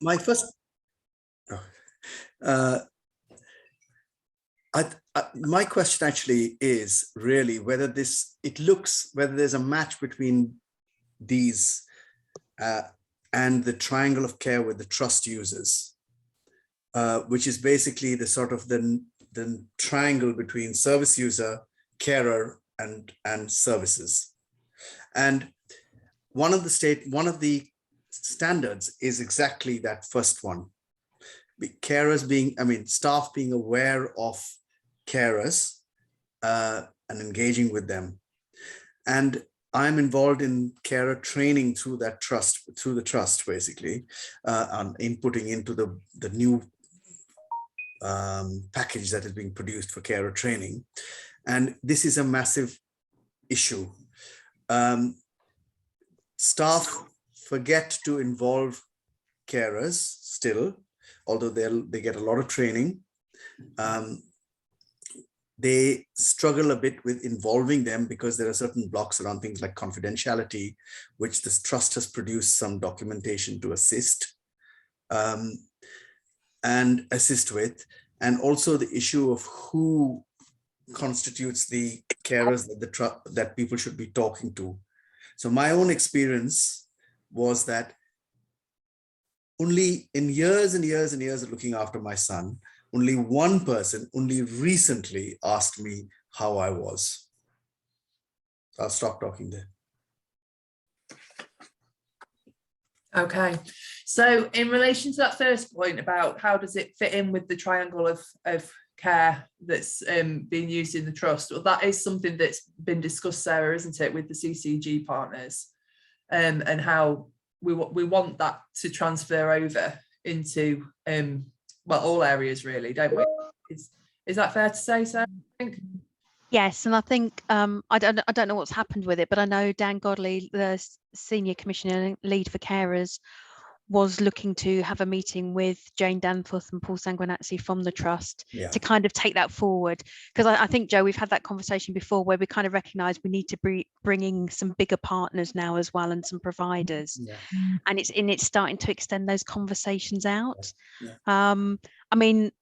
My first, uh, my question actually is really whether whether there's a match between these and the triangle of care with the trust users, which is basically the sort of the triangle between service user, carer, and services. And one of the standards is exactly that first one. Staff being aware of carers and engaging with them. And I'm involved in carer training through the trust, basically, on inputting into the new package that is being produced for carer training. And this is a massive issue. Staff forget to involve carers still, although they get a lot of training. They struggle a bit with involving them because there are certain blocks around things like confidentiality, which this trust has produced some documentation to assist with, and also the issue of who constitutes the carers that people should be talking to. So my own experience was that only in years and years and years of looking after my son, only one person only recently asked me how I was. I'll stop talking there. Okay, so in relation to that first point about how does it fit in with the triangle of care that's being used in the trust, well, that is something that's been discussed, Sarah, isn't it, with the CCG partners, and how we want that to transfer over into well, all areas really, don't we? Is that fair to say, Sarah? I think. Yes, and I think I don't know what's happened with it, but I know Dan Godley, the Senior Commissioner Lead for Carers, was looking to have a meeting with Jane Danforth and Paul Sanguinazzi from the Trust to kind of take that forward. Because I think, Joe, we've had that conversation before where we kind of recognise we need to bring in some bigger partners now as well, and some providers. Yeah. And it's starting to extend those conversations out. Yeah. I mean,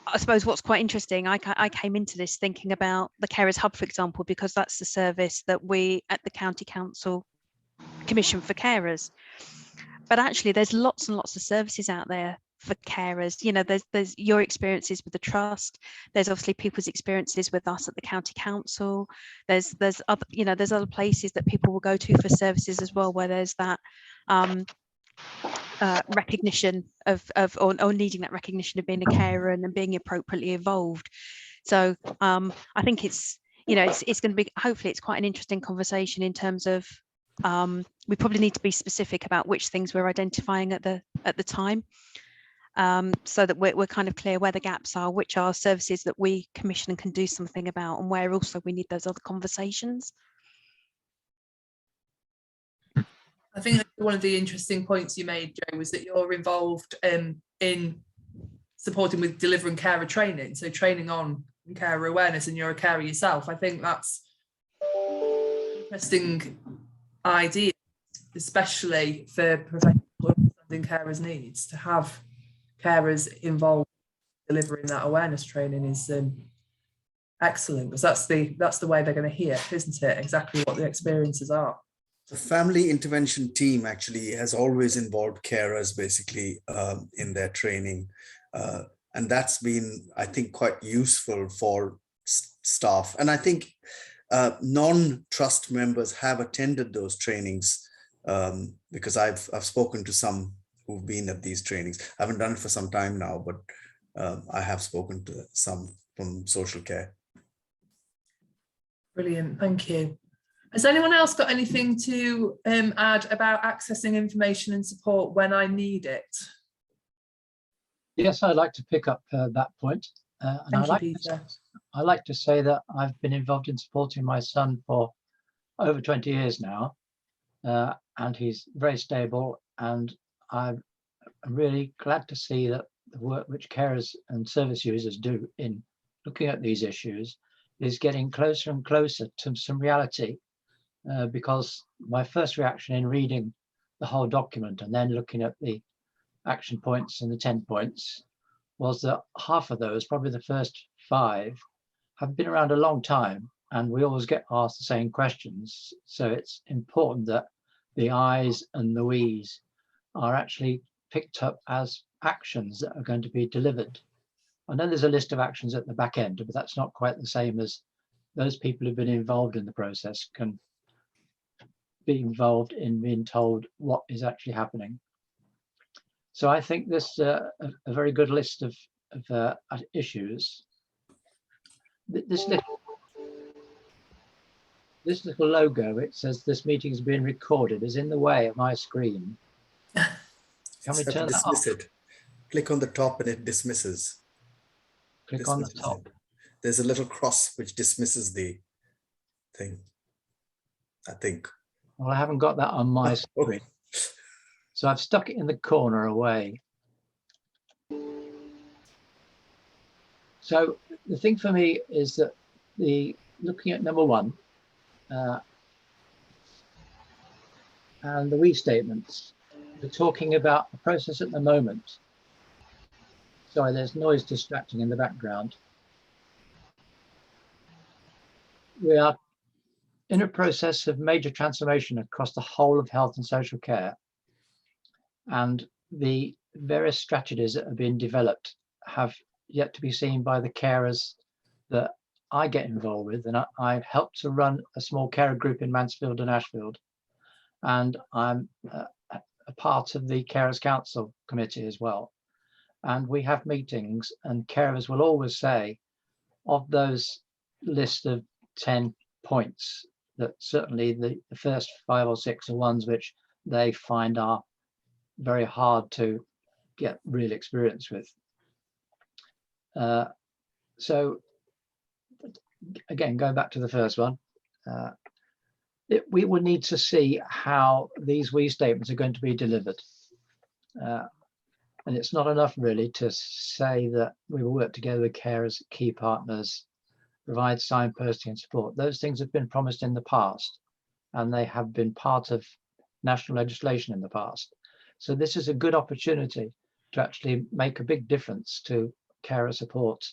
I suppose what's quite interesting, I came into this thinking about the Carers Hub, for example, because that's the service that we at the County Council commission for carers. But actually, there's lots and lots of services out there for carers. You know, there's your experiences with the Trust. There's obviously people's experiences with us at the County Council. There's other, you know, there's other places that people will go to for services as well, where there's that recognition or needing that recognition of being a carer and being appropriately involved. So I think it's, you know, it's going to be, hopefully it's quite an interesting conversation in terms of we probably need to be specific about which things we're identifying at the time, so that we're kind of clear where the gaps are, which are services that we commission and can do something about, and where also we need those other conversations. I think one of the interesting points you made, Joe, was that you're involved in supporting with delivering carer training, so training on carer awareness, and you're a carer yourself. I think that's an interesting idea, especially for professionals understanding carers' needs. To have carers involved in delivering that awareness training is excellent, because that's the way they're going to hear, isn't it? Exactly what the experiences are. The family intervention team actually has always involved carers basically in their training. And that's been, I think, quite useful for staff. And I think non-trust members have attended those trainings because I've spoken to some who've been at these trainings. I haven't done it for some time now, but I have spoken to some from social care. Brilliant, thank you. Has anyone else got anything to add about accessing information and support when I need it? Yes, I'd like to pick up that point. And I like to say that I've been involved in supporting my son for over 20 years now, and he's very stable, and I'm really glad to see that the work which carers and service users do in looking at these issues is getting closer and closer to some reality. Because my first reaction in reading the whole document and then looking at the action points and the 10 points was that half of those, probably the first 5, have been around a long time, and we always get asked the same questions. So it's important that the I's and the we's are actually picked up as actions that are going to be delivered. I know there's a list of actions at the back end, but that's not quite the same as those people who've been involved in the process can be involved in being told what is actually happening. So I think this a very good list of issues. This little logo, it says this meeting is being recorded, is in the way of my screen. Can we turn that off? It. Click on the top and it dismisses. Click on the top. There's a little cross which dismisses the thing, I think. Well, I haven't got that on my screen. So I've stuck it in the corner away. So the thing for me is that looking at number 1 and the we statements, we're talking about the process at the moment. Sorry, there's noise distracting in the background. We are in a process of major transformation across the whole of health and social care. And the various strategies that have been developed have yet to be seen by the carers that I get involved with. And I've helped to run a small carer group in Mansfield and Ashfield. And I'm a part of the Carers Council committee as well. And we have meetings, and carers will always say, of those list of 10 points, that certainly the first 5 or 6 are ones which they find are very hard to get real experience with. So again, going back to the first one, we will need to see how these we statements are going to be delivered. And it's not enough really to say that we will work together with carers, key partners, provide signposting and support. Those things have been promised in the past, and they have been part of national legislation in the past. So this is a good opportunity to actually make a big difference to carer support.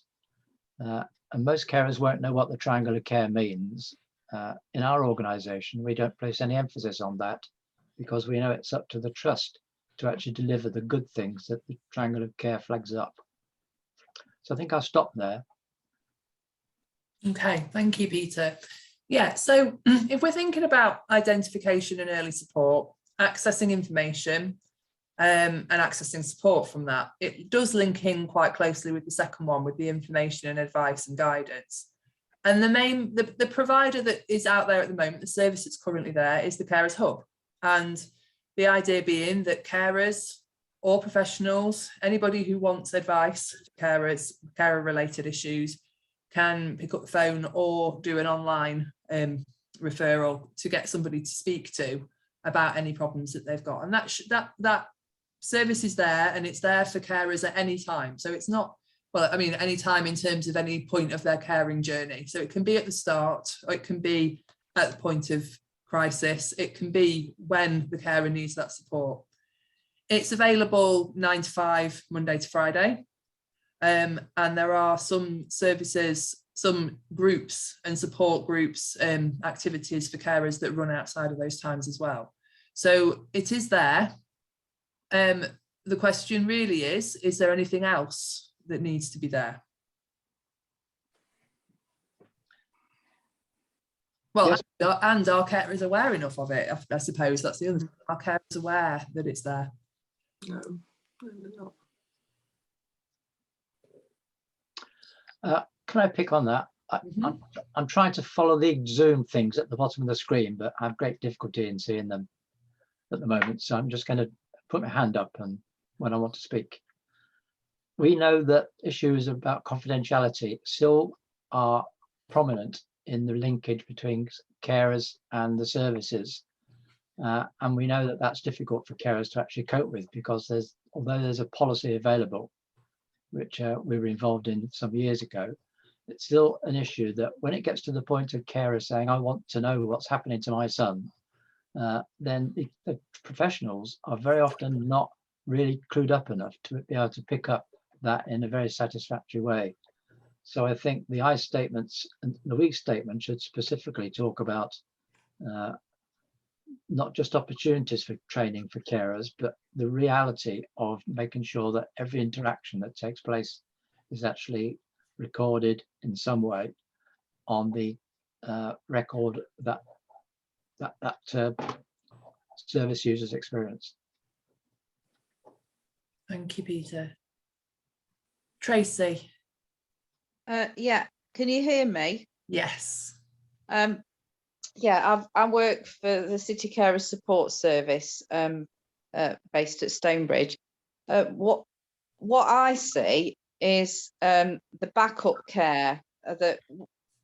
And most carers won't know what the triangle of care means. In our organisation, we don't place any emphasis on that because we know it's up to the trust to actually deliver the good things that the triangle of care flags up. So I think I'll stop there. Okay, thank you, Peter. Yeah, so if we're thinking about identification and early support, accessing information and accessing support from that, it does link in quite closely with the second one, with the information and advice and guidance. And the provider that is out there at the moment, the service that's currently there, is the Carers Hub. And the idea being that carers or professionals, anybody who wants advice, carers, carer-related issues, can pick up the phone or do an online referral to get somebody to speak to about any problems that they've got. And that service is there, and it's there for carers at any time. So it's not, well, I mean, any time in terms of any point of their caring journey. So it can be at the start, or it can be at the point of crisis. It can be when the carer needs that support. It's available 9 to 5, Monday to Friday. And there are some services, some groups and support groups, activities for carers that run outside of those times as well. So it is there. The question really is there anything else that needs to be there? Well, yes. And our carers aware enough of it, I suppose that's the other thing. Our carers aware that it's there? No, not. Can I pick on that? I'm trying to follow the Zoom things at the bottom of the screen, but I have great difficulty in seeing them at the moment. So I'm just going to put my hand up and when I want to speak. We know that issues about confidentiality still are prominent in the linkage between carers and the services. And we know that that's difficult for carers to actually cope with, because although there's a policy available, which we were involved in some years ago, it's still an issue that when it gets to the point of carers saying, I want to know what's happening to my son, then the professionals are very often not really clued up enough to be able to pick up that in a very satisfactory way. So I think the I statements and the we statement should specifically talk about not just opportunities for training for carers, but the reality of making sure that every interaction that takes place is actually recorded in some way on the record that service users experience. Thank you, Peter. Tracy. Yeah, can you hear me? Yes. Yeah, I work for the City Carers Support Service based at Stonebridge. What I see is the backup care that,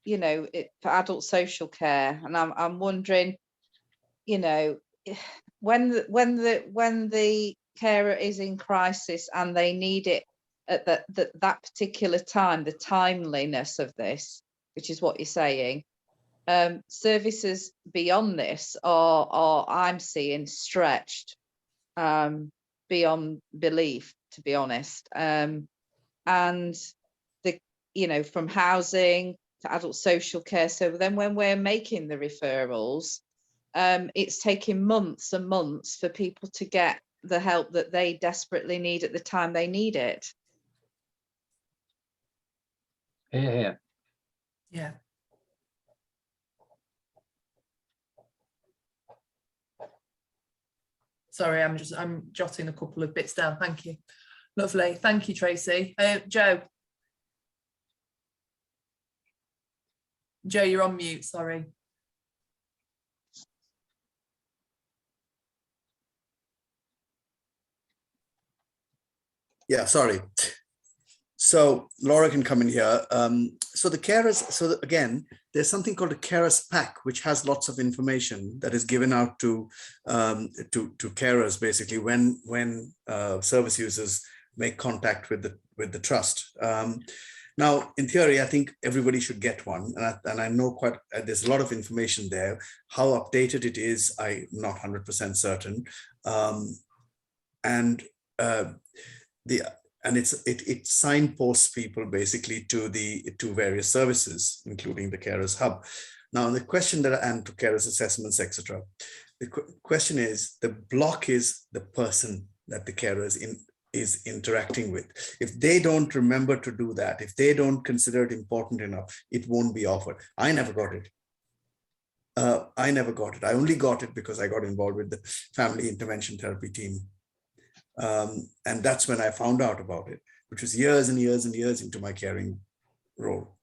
you know, for adult social care, and I'm wondering, you know, when the carer is in crisis and they need it at that particular time, the timeliness of this, which is what you're saying. Services beyond this are I'm seeing stretched beyond belief, to be honest. And the, you know, from housing to adult social care. So then when we're making the referrals, it's taking months and months for people to get the help that they desperately need at the time they need it. Here. Yeah. Sorry, I'm jotting a couple of bits down. Thank you. Lovely. Thank you, Tracy. Joe. Joe, you're on mute. Sorry. Yeah, sorry. So Laura can come in here. So the carers, again, there's something called a carers pack, which has lots of information that is given out to carers, basically, when service users make contact with the trust. Now, in theory, I think everybody should get one, and I know there's a lot of information there. How updated it is, I'm not 100% certain, and it signposts people basically to various services, including the Carers Hub. Now, the question and to carers assessments, etc. The question is, the block is the person that the carer is interacting with. If they don't remember to do that, if they don't consider it important enough, it won't be offered. I never got it. I only got it because I got involved with the family intervention therapy team. And that's when I found out about it, which was years and years and years into my caring role.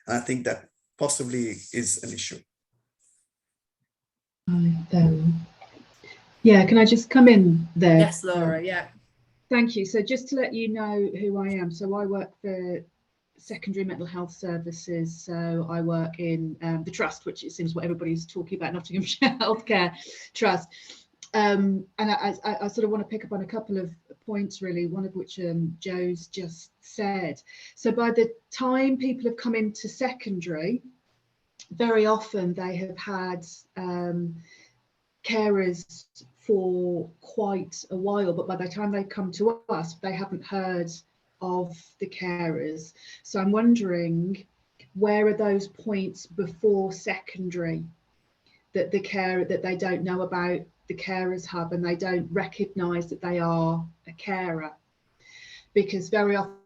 And I think that possibly is an issue. Yeah, can I just come in there? Yes, Laura, yeah. Thank you. So just to let you know who I am. So I work for secondary mental health services. So I work in the trust, which it seems what everybody's talking about, Nottinghamshire Healthcare Trust. And I sort of want to pick up on a couple of points, really, one of which Joe's just said. So by the time people have come into secondary, very often they have had carers for quite a while, but by the time they come to us, they haven't heard of the carers. So I'm wondering, where are those points before secondary that they don't know about the Carers Hub and they don't recognise that they are a carer? Because very often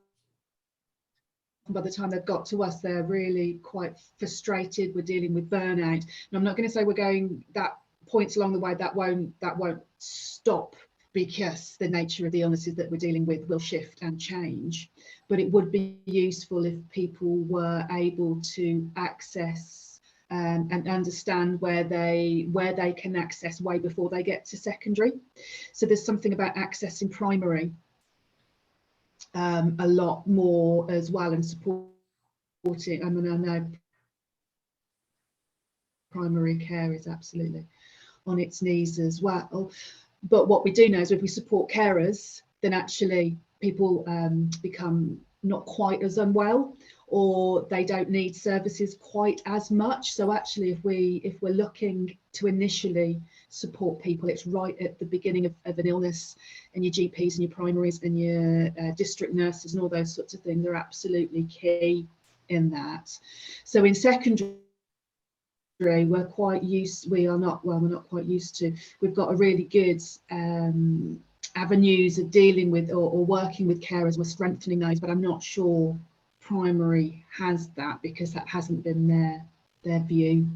by the time they've got to us, they're really quite frustrated. We're dealing with burnout, and I'm not going to say we're going that points along the way that won't stop, because the nature of the illnesses that we're dealing with will shift and change. But it would be useful if people were able to access and understand where they can access way before they get to secondary. So there's something about accessing primary a lot more as well, and supporting. I mean, I know primary care is absolutely on its knees as well, but what we do know is if we support carers, then actually people become not quite as unwell, or they don't need services quite as much. So actually, if we're looking to initially support people, it's right at the beginning of an illness, and your GPs and your primaries and your district nurses and all those sorts of things are absolutely key in that. So in secondary, we're quite used, we're not quite used to, we've got a really good avenues of dealing with or working with carers. We're strengthening those, but I'm not sure primary has that, because that hasn't been their view,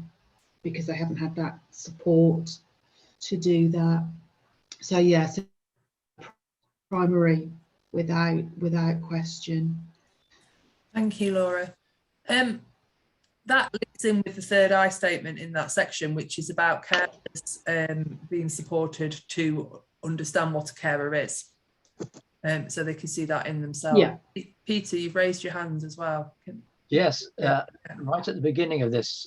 because they haven't had that support to do that. So yes, primary without question. Thank you, Laura. That links in with the third I statement in that section, which is about carers being supported to understand what a carer is, so they can see that in themselves. Yeah. Peter, you've raised your hands as well. Yes, right at the beginning of this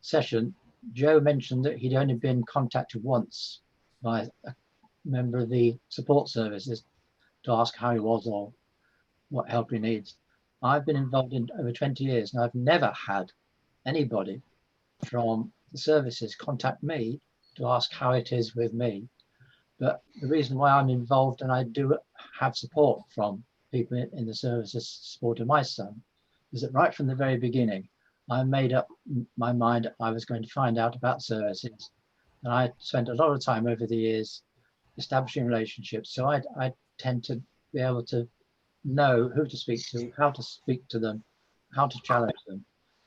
session, Joe mentioned that he'd only been contacted once by a member of the support services to ask how he was or what help he needs. I've been involved in over 20 years, and I've never had anybody from the services contact me to ask how it is with me. But the reason why I'm involved, and I do have support from people in the services supporting my son, is that right from the very beginning, I made up my mind I was going to find out about services. And I spent a lot of time over the years establishing relationships. So I tend to be able to know who to speak to, how to speak to them, how to challenge them.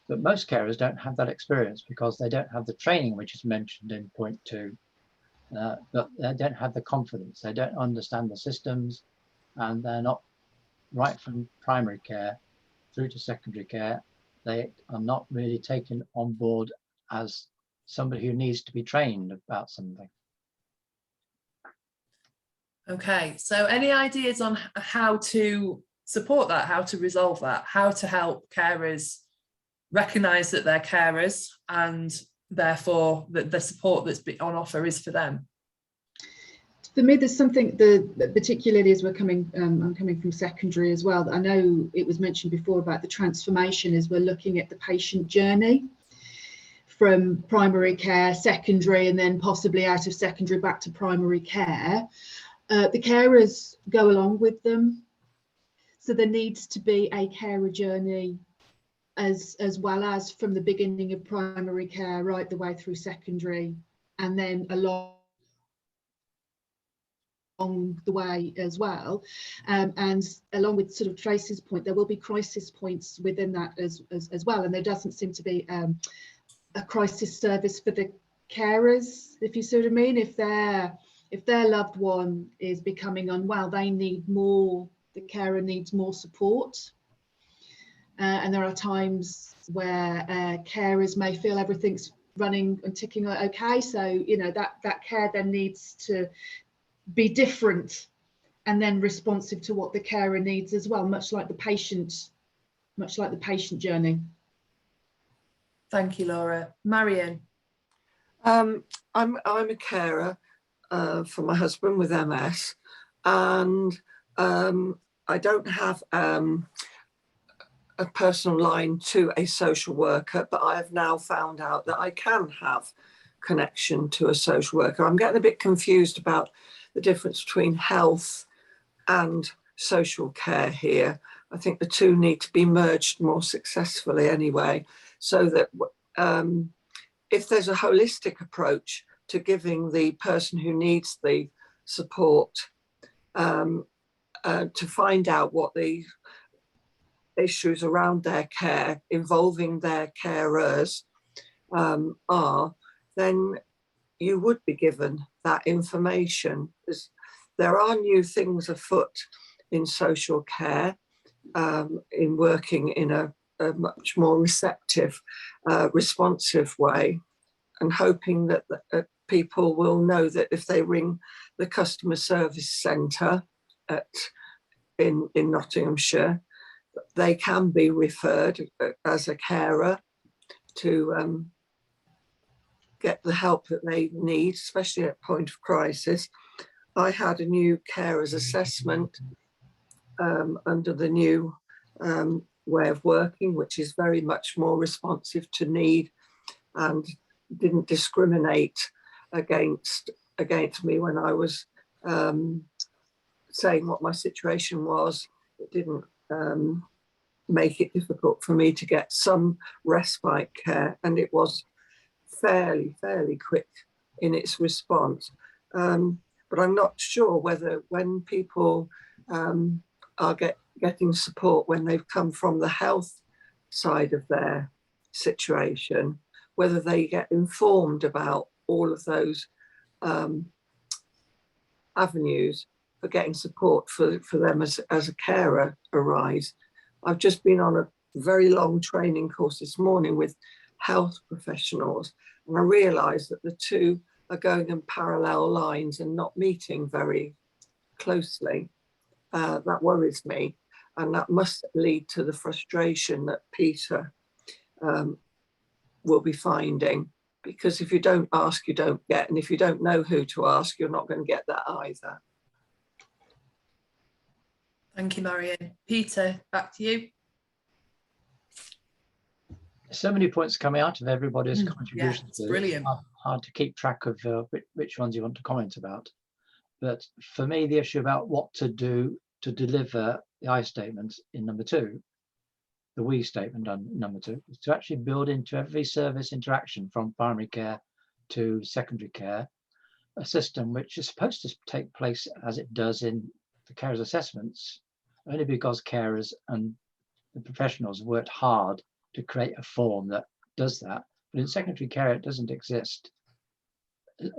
But most carers don't have that experience because they don't have the training, which is mentioned in point 2. But they don't have the confidence. They don't understand the systems, and they're not, right from primary care through to secondary care, they are not really taken on board as somebody who needs to be trained about something. Okay, so any ideas on how to support that, how to resolve that, how to help carers recognise that they're carers and therefore that the support that's on offer is for them? For me, there's something that particularly as we're coming, I'm coming from secondary as well. I know it was mentioned before about the transformation as we're looking at the patient journey from primary care, secondary, and then possibly out of secondary back to primary care. The carers go along with them. So there needs to be a carer journey as well as from the beginning of primary care right the way through secondary, and then along the way as well, and along with sort of Tracy's point, there will be crisis points within that as well, and there doesn't seem to be a crisis service for the carers, if you see what I mean. If their loved one is becoming unwell, they need more, the carer needs more support, and there are times where carers may feel everything's running and ticking okay, so you know that care then needs to be different and then responsive to what the carer needs as well, much like the patient journey. Thank you, Laura. Marion. I'm a carer for my husband with MS, and I don't have a personal line to a social worker, but I have now found out that I can have connection to a social worker. I'm getting a bit confused about the difference between health and social care here. I think the two need to be merged more successfully anyway, so that if there's a holistic approach to giving the person who needs the support to find out what the issues around their care involving their carers are, then you would be given that information. There are new things afoot in social care, in working in a much more receptive, responsive way, and hoping that people will know that if they ring the customer service centre in Nottinghamshire, they can be referred as a carer to get the help that they need, especially at point of crisis. I had a new carers assessment under the new way of working, which is very much more responsive to need and didn't discriminate against me when I was saying what my situation was. It didn't make it difficult for me to get some respite care, and it was fairly quick in its response. But I'm not sure whether when people are getting support when they've come from the health side of their situation, whether they get informed about all of those avenues for getting support for them as a carer arise. I've just been on a very long training course this morning with health professionals, and I realised that the two are going in parallel lines and not meeting very closely. That worries me, and that must lead to the frustration that Peter will be finding, because if you don't ask, you don't get, and if you don't know who to ask, you're not going to get that either. Thank you, Marion. Peter, back to you. So many points coming out of everybody's contributions. Yeah, brilliant. Hard to keep track of which ones you want to comment about. But for me, the issue about what to do to deliver the I statement in number 2, the we statement on number 2, is to actually build into every service interaction from primary care to secondary care a system which is supposed to take place as it does in the carers assessments, only because carers and the professionals worked hard to create a form that does that. But in secondary care, it doesn't exist,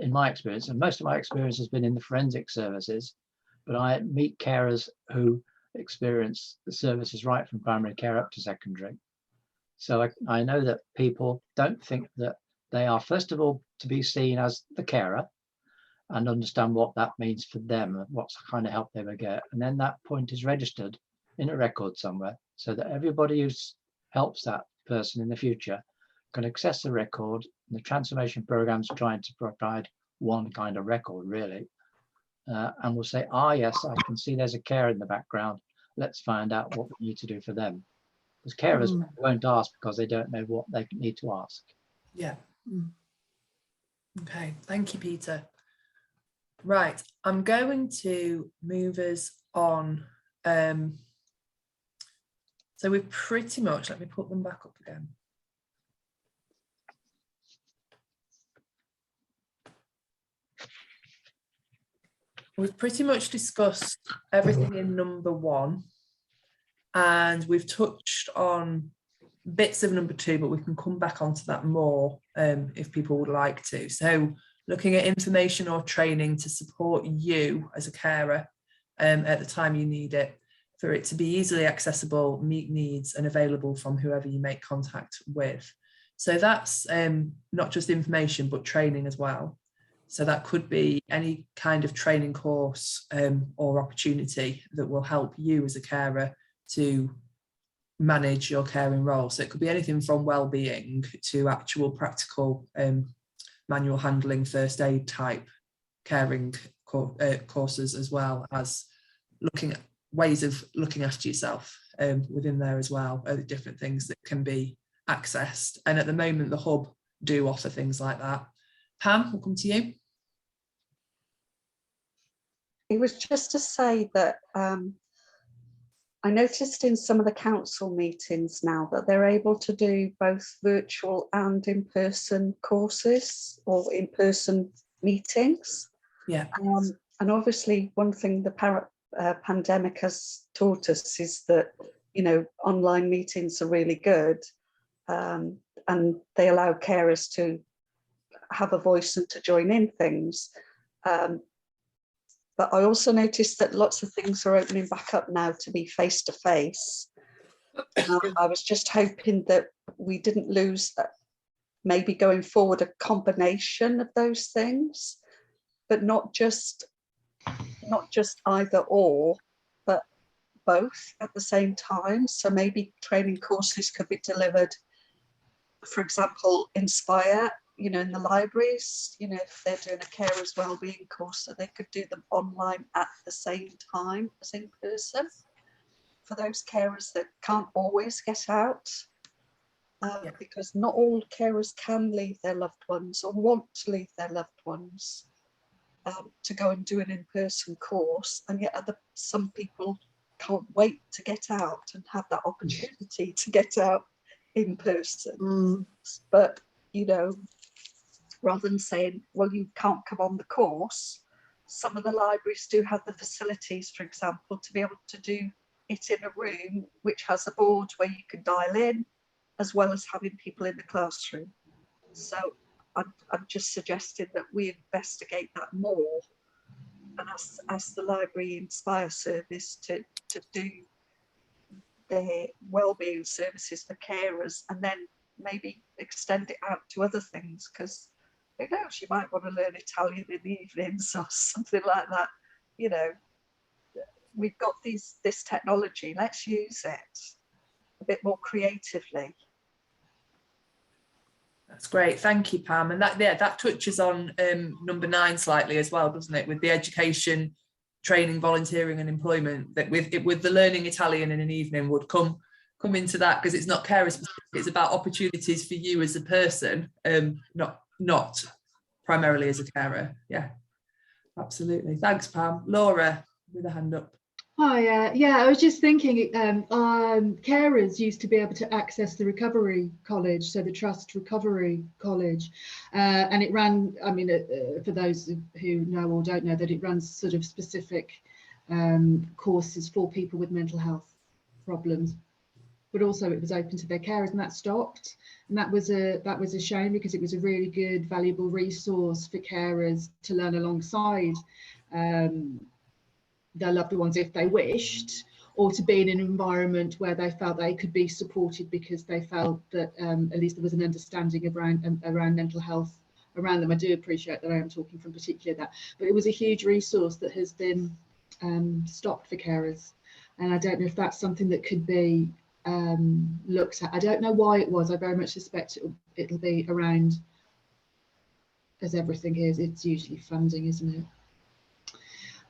in my experience. And most of my experience has been in the forensic services, but I meet carers who experience the services right from primary care up to secondary. So I know that people don't think that they are, first of all, to be seen as the carer and understand what that means for them and what kind of help they will get. And then that point is registered in a record somewhere so that everybody who helps that person in the future can access the record. And the transformation program's trying to provide one kind of record, really. And we'll say, yes, I can see there's a carer in the background. Let's find out what we need to do for them. Because carers won't ask because they don't know what they need to ask. Yeah. Okay, thank you, Peter. Right, I'm going to move us on. So we've pretty much, let me put them back up again. We've pretty much discussed everything in number 1, and we've touched on bits of number 2, but we can come back onto that more if people would like to. So looking at information or training to support you as a carer at the time you need it, for it to be easily accessible, meet needs, and available from whoever you make contact with. So that's not just information, but training as well. So that could be any kind of training course or opportunity that will help you as a carer to manage your caring role. So it could be anything from well-being to actual practical manual handling, first aid type caring courses, as well as looking at ways of looking after yourself within there as well, different things that can be accessed. And at the moment, the hub do offer things like that. Pam, we'll come to you. It was just to say that I noticed in some of the council meetings now that they're able to do both virtual and in-person courses or in-person meetings. Yeah. And obviously one thing the pandemic has taught us is that, you know, online meetings are really good and they allow carers to have a voice and to join in things. But I also noticed that lots of things are opening back up now to be face-to-face. I was just hoping that we didn't lose, maybe going forward, a combination of those things, but not just either or, but both at the same time. So maybe training courses could be delivered, for example, Inspire, you know, in the libraries, you know, if they're doing a carers wellbeing course, so they could do them online at the same time as in person. for those carers that can't always get out, Yeah. because not all carers can leave their loved ones or want to leave their loved ones to go and do an in-person course, and yet some people can't wait to get out and have that opportunity to get out in person. But, you know, rather than saying, well, you can't come on the course, some of the libraries do have the facilities, for example, to be able to do it in a room which has a board where you can dial in, as well as having people in the classroom. So I'm just suggesting that we investigate that more and ask the Library Inspire service to do their wellbeing services for carers, and then maybe extend it out to other things, because who knows, you might want to learn Italian in the evenings or something like that. You know, we've got this technology, let's use it a bit more creatively. That's great, thank you, Pam. And that touches on number 9 slightly as well, doesn't it, with the education, training, volunteering and employment, that with the learning Italian in an evening would come into that, because it's not carer specific, it's about opportunities for you as a person, not primarily as a carer. Yeah, absolutely. Thanks, Pam. Laura with a hand up. Hi, yeah, I was just thinking, carers used to be able to access the recovery college, so the Trust Recovery College, and it ran, I mean, for those who know or don't know, that it runs sort of specific courses for people with mental health problems, but also it was open to their carers, and that stopped, and that was a shame, because it was a really good, valuable resource for carers to learn alongside their loved ones if they wished, or to be in an environment where they felt they could be supported, because they felt that at least there was an understanding around mental health around them. I do appreciate that I am talking from particularly that, but it was a huge resource that has been stopped for carers, and I don't know if that's something that could be looked at. I don't know why it was. I very much suspect it'll be around, as everything is, it's usually funding, isn't it?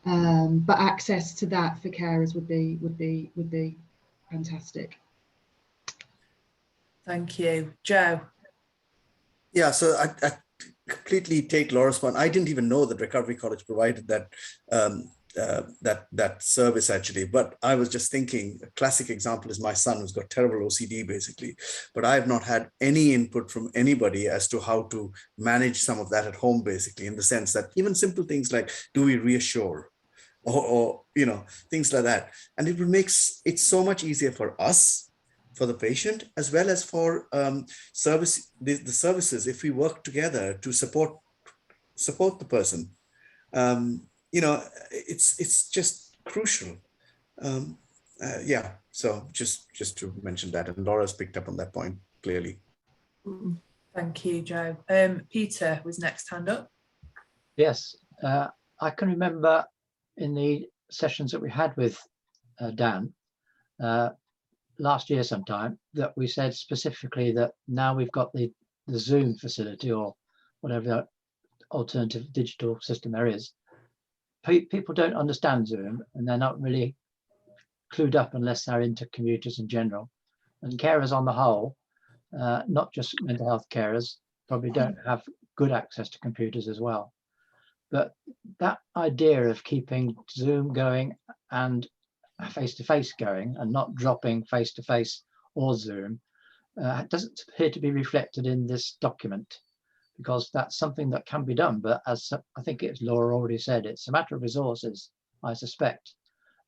But access to that for carers would be fantastic. Thank you. Joe. Yeah, so I completely take Laura's point. I didn't even know that Recovery College provided that that service actually, but I was just thinking, a classic example is my son, who's got terrible OCD basically, but I have not had any input from anybody as to how to manage some of that at home, basically, in the sense that even simple things like, do we reassure? Or you know, things like that. And it makes it so much easier for us, for the patient, as well as for the services, if we work together to support the person. You know, it's just crucial. Yeah, so just to mention that, and Laura's picked up on that point clearly. Thank you, Joe. Peter was next hand up. Yes, I can remember in the sessions that we had with Dan last year sometime, that we said specifically that now we've got the Zoom facility, or whatever alternative digital system there is, people don't understand Zoom, and they're not really clued up unless they're into computers in general. And carers on the whole, not just mental health carers, probably don't have good access to computers as well. But that idea of keeping Zoom going and face-to-face going, and not dropping face-to-face or Zoom, doesn't appear to be reflected in this document, because that's something that can be done. But as I think it's Laura already said, it's a matter of resources, I suspect.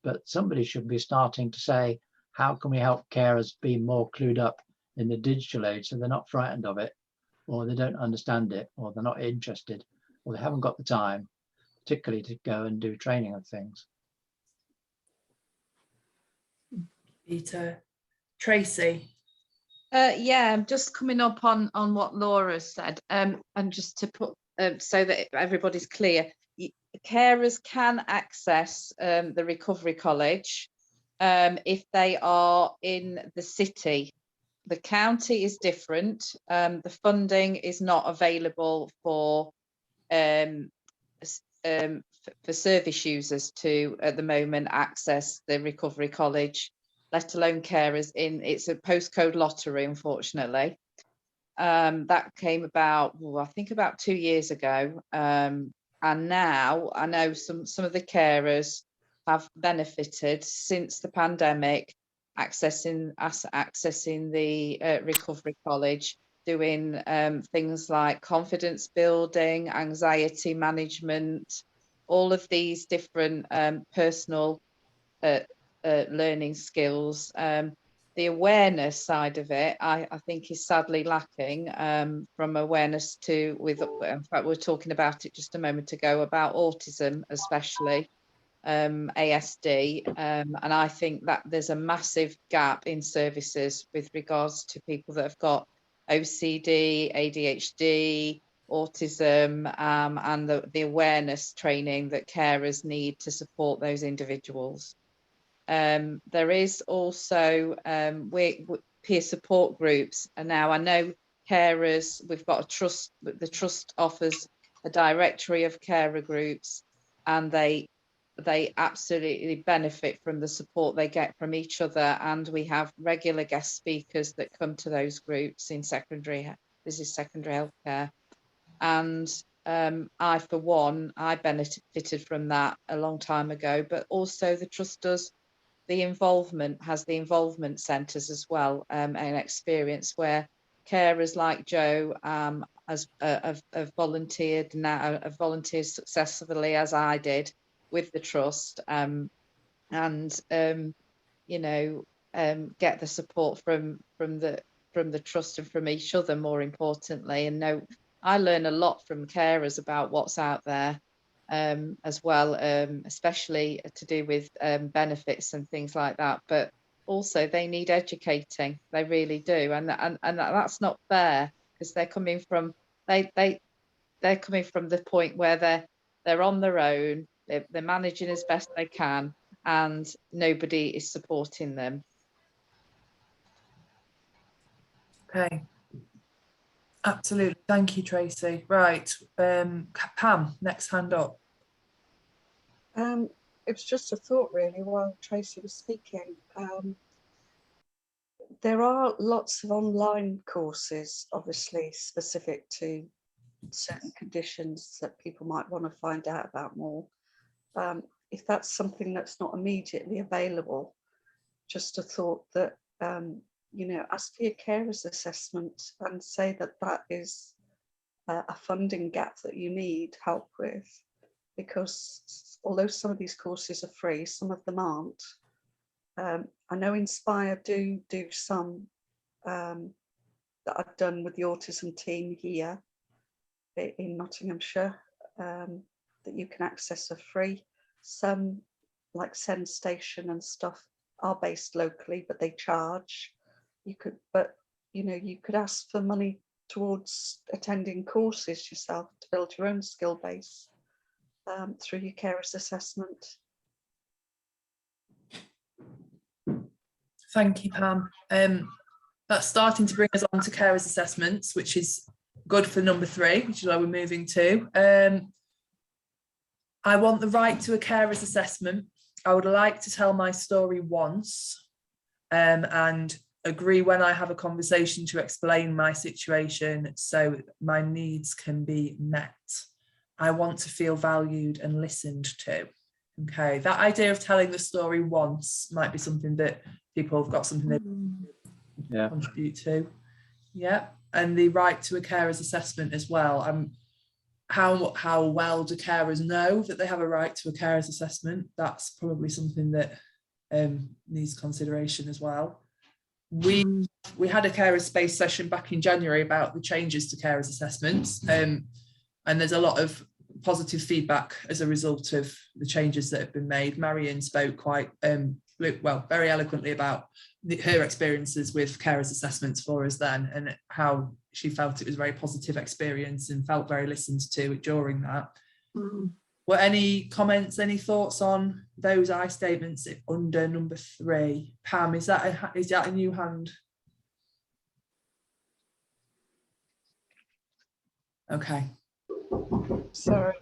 But somebody should be starting to say, how can we help carers be more clued up in the digital age, so they're not frightened of it, or they don't understand it, or they're not interested, or they haven't got the time, particularly to go and do training and things. Peter. Tracy. Yeah, I'm just coming up on what Laura said, and just to put so that everybody's clear, carers can access the Recovery College if they are in the city. The county is different. The funding is not available for service users to, at the moment, access the Recovery College let alone carers in. It's a postcode lottery, unfortunately. That came about, I think about 2 years ago. And now I know some of the carers have benefited since the pandemic, accessing the recovery college, doing things like confidence building, anxiety management, all of these different personal learning skills. The awareness side of it, I think, is sadly lacking, from awareness to in fact, we were talking about it just a moment ago about autism, especially ASD, and I think that there's a massive gap in services with regards to people that have got OCD, ADHD, autism, and the awareness training that carers need to support those individuals. There is also peer support groups, and now I know carers, we've got a trust, the trust offers a directory of carer groups, and they absolutely benefit from the support they get from each other, and we have regular guest speakers that come to those groups in secondary healthcare. And I, for one, I benefited from that a long time ago, but also the trust has the involvement centres as well, an experience where carers like Joe have volunteered successfully, as I did, with the trust, and get the support from the trust and from each other, more importantly. And I learn a lot from carers about what's out there, as well, especially to do with benefits and things like that. But also they need educating, they really do, and that's not fair, because they're coming from the point where they're on their own, they're managing as best they can, and nobody is supporting them. Okay. Absolutely. Thank you, Tracy. Right. Pam, next hand up. It was just a thought, really, while Tracy was speaking. There are lots of online courses, obviously, specific to certain conditions that people might want to find out about more. If that's something that's not immediately available, just a thought that, ask for your carers assessment and say that is a funding gap that you need help with, because although some of these courses are free, some of them aren't. I know Inspire do some that I've done with the autism team here in Nottinghamshire, that you can access for free. Some, like Send Station and stuff, are based locally, but they charge. You could ask for money towards attending courses yourself to build your own skill base through your carers assessment. Thank you, Pam. That's starting to bring us on to carers assessments, which is good for number 3, which is where we're moving to. I want the right to a carers assessment. I would like to tell my story once, and agree when I have a conversation to explain my situation so my needs can be met. I want to feel valued and listened to. Okay, that idea of telling the story once might be something that people have got something they contribute to. Yeah, and the right to a carer's assessment as well. How well do carers know that they have a right to a carer's assessment? That's probably something that needs consideration as well. We had a carers space session back in January about the changes to carers assessments, and there's a lot of positive feedback as a result of the changes that have been made. Marion spoke quite very eloquently about her experiences with carers assessments for us then, and how she felt it was a very positive experience and felt very listened to during that. Were any comments, any thoughts on those I statements under number 3? Pam, is that a new hand? Okay. Sorry.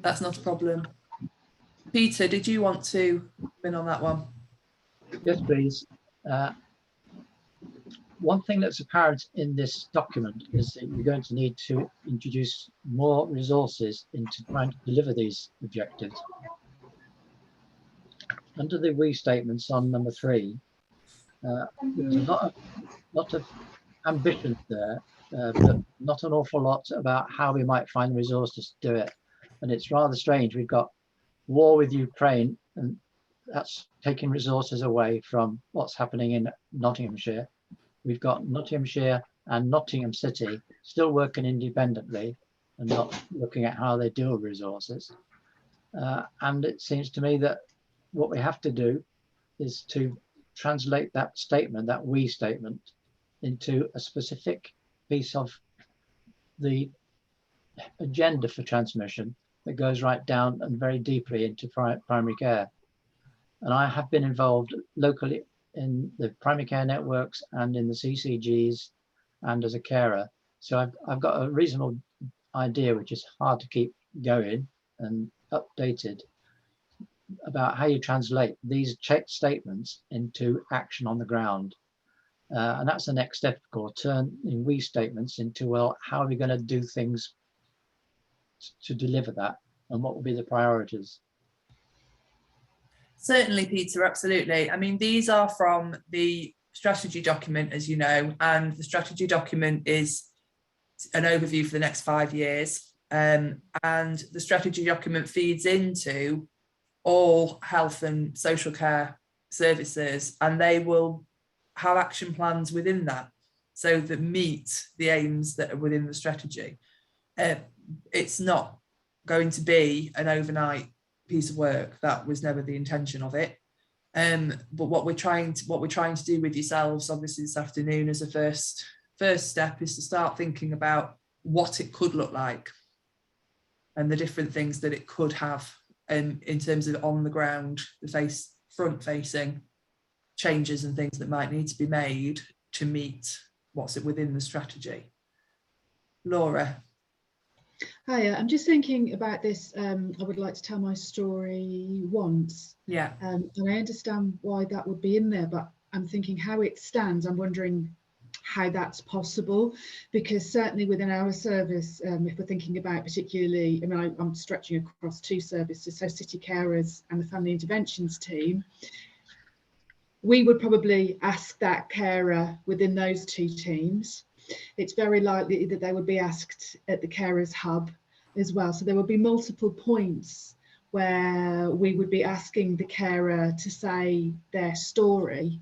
That's not a problem. Peter, did you want to come in on that one? Yes, please. One thing that's apparent in this document is that you're going to need to introduce more resources into trying to deliver these objectives. Under the we statements on number 3, there's a lot of ambition there, but not an awful lot about how we might find the resources to do it. And it's rather strange. We've got war with Ukraine, and that's taking resources away from what's happening in Nottinghamshire. We've got Nottinghamshire and Nottingham City still working independently and not looking at how they deal with resources. And it seems to me that what we have to do is to translate that statement, that we statement, into a specific piece of the agenda for transmission that goes right down and very deeply into primary care. And I have been involved locally in the primary care networks and in the CCGs and as a carer. So I've got a reasonable idea, which is hard to keep going and updated, about how you translate these statements into action on the ground. And that's the next step, of course, turning we statements into, well, how are we going to do things to deliver that, and what will be the priorities? Certainly, Peter, absolutely. I mean, these are from the strategy document, as you know, and the strategy document is an overview for the next 5 years. And the strategy document feeds into all health and social care services, and they will have action plans within that, so that meet the aims that are within the strategy. It's not going to be an overnight piece of work. That was never the intention of it. But what we're trying to do with yourselves, obviously this afternoon, as a first step, is to start thinking about what it could look like and the different things that it could have, in terms of on the ground, the front facing changes and things that might need to be made to meet what's within the strategy. Laura. Hiya, I'm just thinking about this. I would like to tell my story once. Yeah. And I understand why that would be in there, but I'm thinking how it stands. I'm wondering how that's possible, because certainly within our service, if we're thinking about particularly, I mean, I'm stretching across 2 services, so city carers and the family interventions team, we would probably ask that carer within those 2 teams. It's very likely that they would be asked at the carers hub as well. So there would be multiple points where we would be asking the carer to say their story.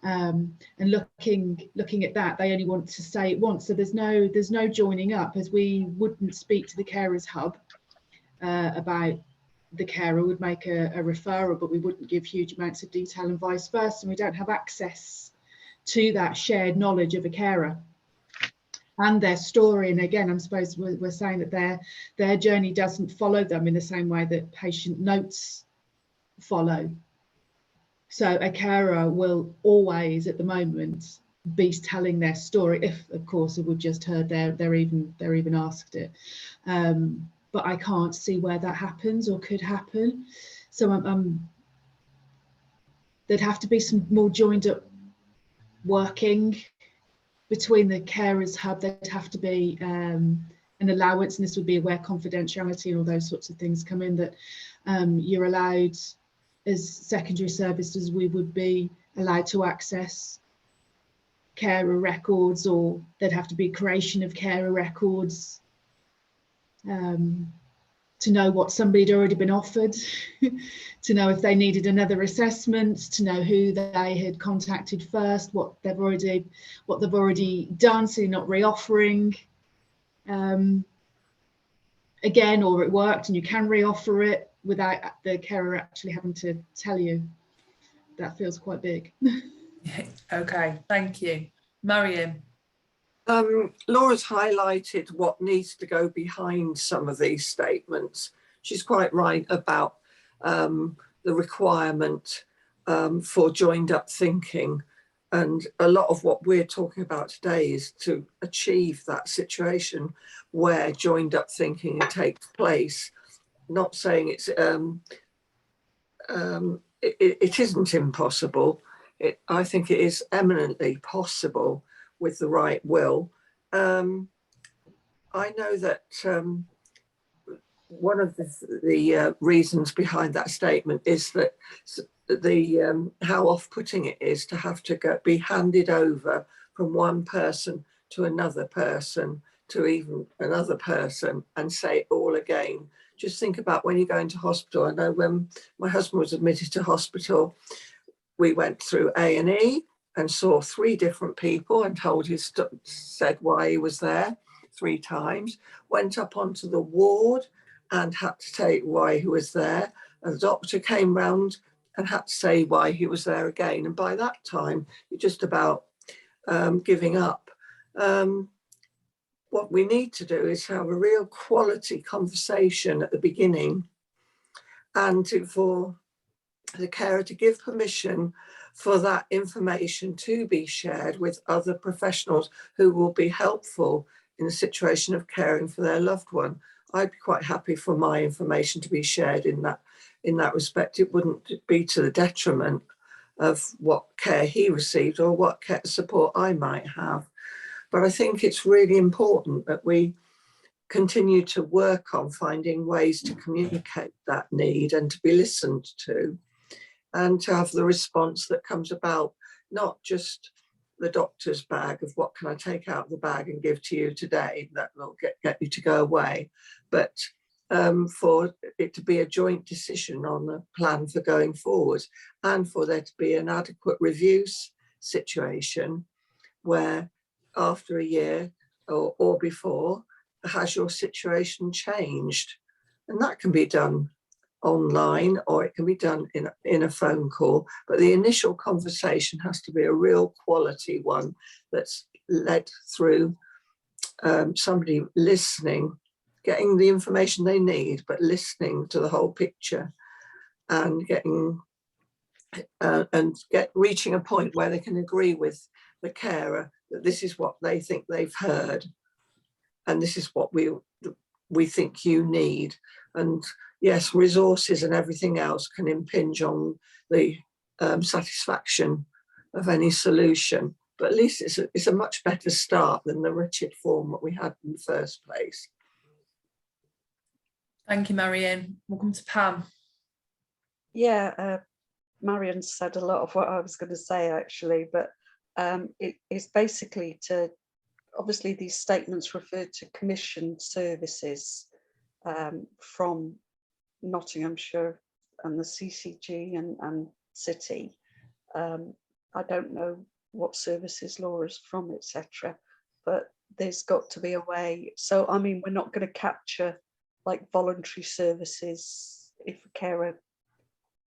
And looking at that, they only want to say it once. So there's no joining up, as we wouldn't speak to the carers hub about the carer, would make a referral, but we wouldn't give huge amounts of detail and vice versa. And we don't have access to that shared knowledge of a carer and their story. And again, I suppose we're saying that their journey doesn't follow them in the same way that patient notes follow. So a carer will always, at the moment, be telling their story, if of course it would just heard they're even asked it. But I can't see where that happens or could happen. So there'd have to be some more joined up working between the carers hub. There'd have to be an allowance, and this would be where confidentiality and all those sorts of things come in, that you're allowed, as secondary services, we would be allowed to access carer records, or there'd have to be creation of carer records to know what somebody had already been offered, to know if they needed another assessment, to know who they had contacted first, what they've already done, so you're not reoffering again, or it worked and you can reoffer it without the carer actually having to tell you. That feels quite big. Okay, thank you. Mariam. Laura's highlighted what needs to go behind some of these statements. She's quite right about the requirement for joined up thinking. And a lot of what we're talking about today is to achieve that situation where joined up thinking takes place. Not saying it's it isn't impossible. I think it is eminently possible with the right will. I know that one of the reasons behind that statement is that how off-putting it is to have to be handed over from one person to another person to even another person and say it all again. Just think about when you go into hospital. I know when my husband was admitted to hospital, we went through A&E and saw 3 different people and said why he was there 3 times, went up onto the ward and had to say why he was there. And the doctor came round and had to say why he was there again. And by that time, you're just about giving up. What we need to do is have a real quality conversation at the beginning, and for the carer to give permission for that information to be shared with other professionals who will be helpful in the situation of caring for their loved one. I'd be quite happy for my information to be shared in that respect. It wouldn't be to the detriment of what care he received or what care support I might have. But I think it's really important that we continue to work on finding ways to communicate that need and to be listened to, and to have the response that comes about, not just the doctor's bag of what can I take out of the bag and give to you today that will get you to go away, but for it to be a joint decision on a plan for going forward, and for there to be an adequate review situation where after a year or before, has your situation changed? And that can be done online, or it can be done in a phone call, but the initial conversation has to be a real quality one that's led through somebody listening, getting the information they need, but listening to the whole picture, and reaching a point where they can agree with the carer that this is what they think they've heard, and this is what we think you need. And yes, resources and everything else can impinge on the satisfaction of any solution, but at least it's a much better start than the wretched form that we had in the first place. Thank you, Marianne. We'll come to Pam. Yeah, Marion said a lot of what I was going to say, actually, but it is basically to, obviously these statements refer to commissioned services from Nottinghamshire and the CCG and City. I don't know what services law is from, etc., but there's got to be a way. So, I mean, we're not going to capture like voluntary services if a carer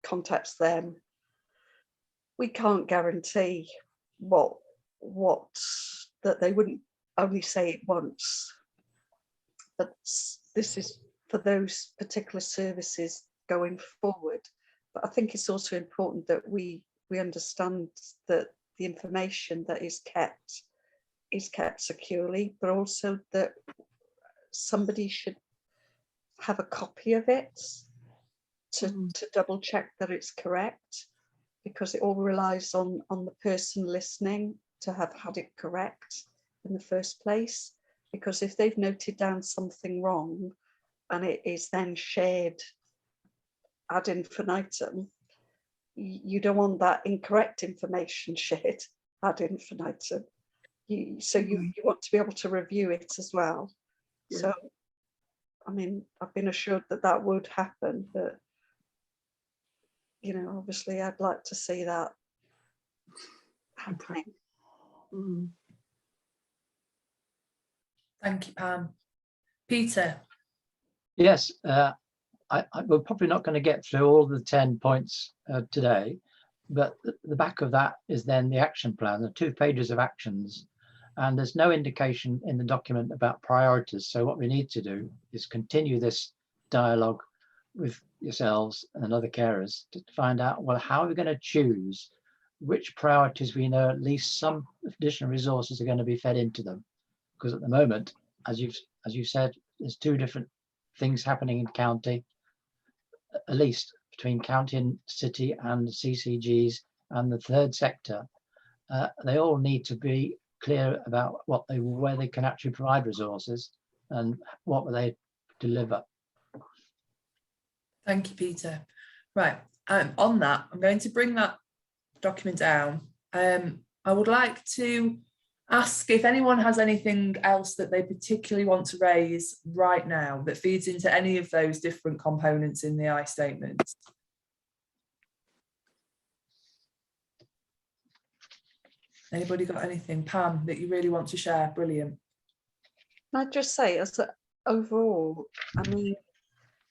contacts them. We can't guarantee that they wouldn't only say it once, but this is for those particular services going forward. But I think it's also important that we understand that the information that is kept securely, but also that somebody should have a copy of it to double check that it's correct, because it all relies on the person listening to have had it correct in the first place. Because if they've noted down something wrong and it is then shared ad infinitum, you don't want that incorrect information shared ad infinitum. You want to be able to review it as well. Yeah. So, I mean, I've been assured that would happen, but obviously I'd like to see that happening. Thank you, Pam. Peter. Yes, we're probably not going to get through all the 10 points today, but the back of that is then the action plan, the 2 pages of actions, and there's no indication in the document about priorities. So what we need to do is continue this dialogue with yourselves and other carers to find out, well, how are we going to choose which priorities we know at least some additional resources are going to be fed into them? Because at the moment, as you said, there's 2 different things happening in county, at least between county and city and CCGs and the third sector, they all need to be clear about where they can actually provide resources and what will they deliver. Thank you, Peter. Right, on that, I'm going to bring that document down. I would like to ask if anyone has anything else that they particularly want to raise right now that feeds into any of those different components in the I statements. Anybody got anything? Pam, that you really want to share? Brilliant. Can I just say, overall, I mean,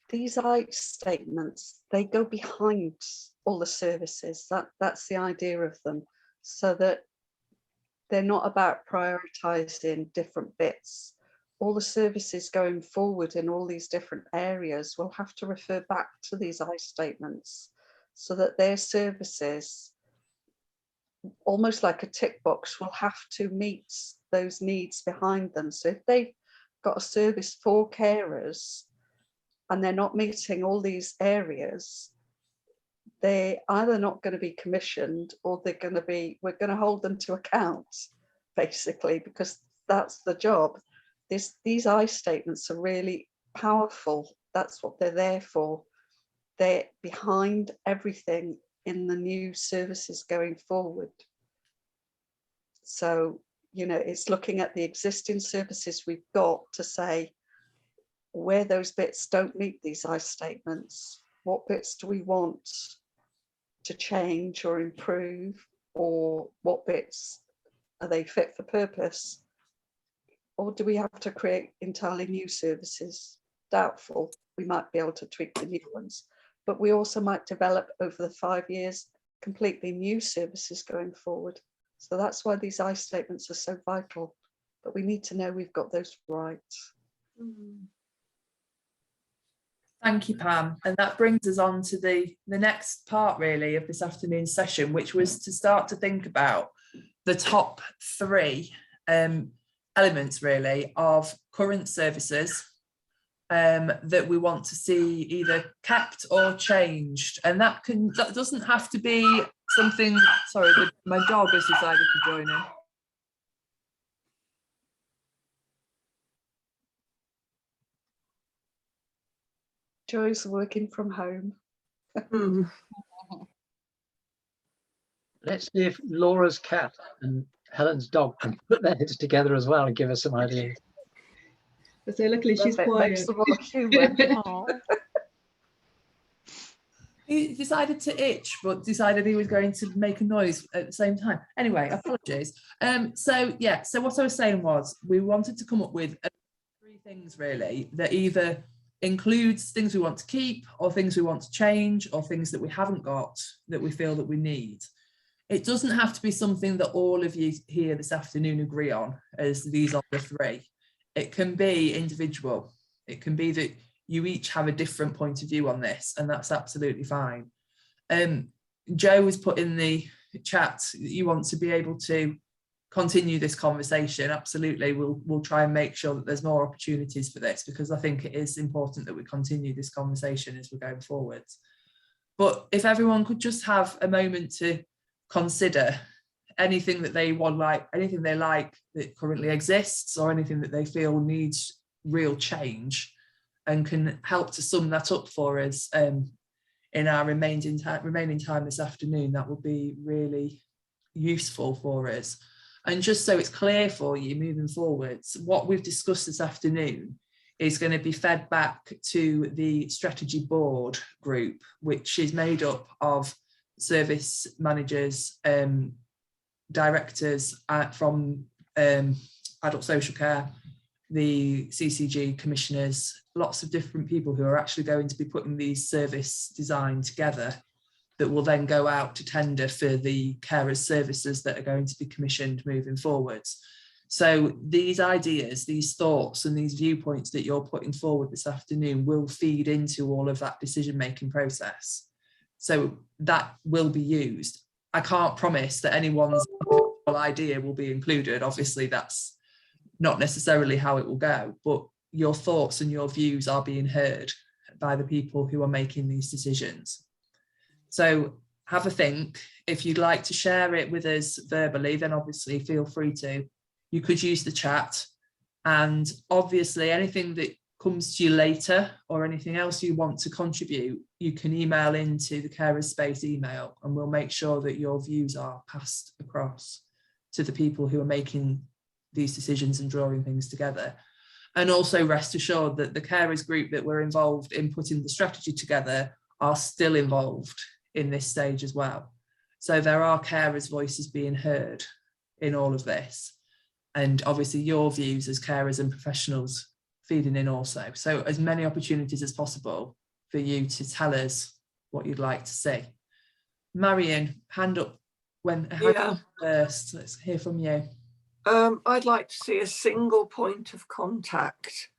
these I statements, they go behind all the services. That's the idea of them, so that they're not about prioritising different bits. All the services going forward in all these different areas will have to refer back to these I statements, so that their services, almost like a tick box, will have to meet those needs behind them. So if they've got a service for carers and they're not meeting all these areas, they're either not going to be commissioned, or we're going to hold them to account, basically, because that's the job. These I statements are really powerful. That's what they're there for. They're behind everything in the new services going forward. So, you know, it's looking at the existing services we've got to say where those bits don't meet these I statements, what bits do we want to change or improve, or what bits are they fit for purpose, or do we have to create entirely new services? Doubtful. We might be able to tweak the new ones, but we also might develop over the 5 years completely new services going forward. So that's why these I statements are so vital, but we need to know we've got those right. Thank you, Pam. And that brings us on to the next part, really, of this afternoon's session, which was to start to think about the top 3 elements, really, of current services that we want to see either kept or changed. And that doesn't have to be something, sorry, my dog has decided to join in. Joy's working from home. Let's see if Laura's cat and Helen's dog can put their heads together as well and give us some ideas. So luckily she's quiet. He decided to itch, but decided he was going to make a noise at the same time. Anyway, apologies. So what I was saying was we wanted to come up with 3 things, really, that either includes things we want to keep, or things we want to change, or things that we haven't got that we feel that we need. It doesn't have to be something that all of you here this afternoon agree on as these are the 3. It can be individual. It can be that you each have a different point of view on this, and that's absolutely fine. Joe has put in the chat that you want to be able to continue this conversation. Absolutely, we'll try and make sure that there's more opportunities for this, because I think it is important that we continue this conversation as we're going forwards. But if everyone could just have a moment to consider anything that they want, like anything they like that currently exists, or anything that they feel needs real change, and can help to sum that up for us in our remaining time this afternoon, that would be really useful for us. And just so it's clear for you moving forwards, what we've discussed this afternoon is going to be fed back to the strategy board group, which is made up of service managers, directors from adult social care, the CCG commissioners, lots of different people who are actually going to be putting these service design together that will then go out to tender for the carers services that are going to be commissioned moving forwards. So these ideas, these thoughts and these viewpoints that you're putting forward this afternoon will feed into all of that decision-making process. So that will be used. I can't promise that anyone's idea will be included. Obviously, that's not necessarily how it will go, but your thoughts and your views are being heard by the people who are making these decisions. So have a think. If you'd like to share it with us verbally, then obviously feel free to. You could use the chat, and obviously anything that comes to you later or anything else you want to contribute, you can email into the Carers Space email, and we'll make sure that your views are passed across to the people who are making these decisions and drawing things together. And also rest assured that the carers group that were involved in putting the strategy together are still involved in this stage as well. So there are carers' voices being heard in all of this. And obviously your views as carers and professionals feeding in also. So as many opportunities as possible for you to tell us what you'd like to see. Marion, hand up first. Let's hear from you. I'd like to see a single point of contact,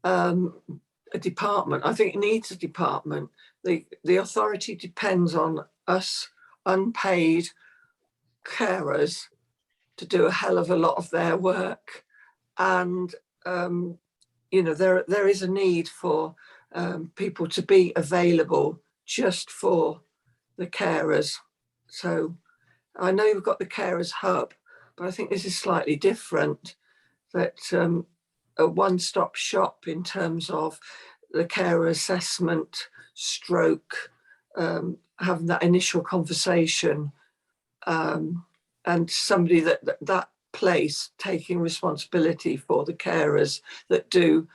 a department. I think it needs a department. The authority depends on us unpaid carers to do a hell of a lot of their work, and you know, there is a need for people to be available just for the carers. So I know you've got the carers hub, but I think this is slightly different, that a one-stop shop in terms of the carer assessment stroke, having that initial conversation, and somebody that place taking responsibility for the carers that do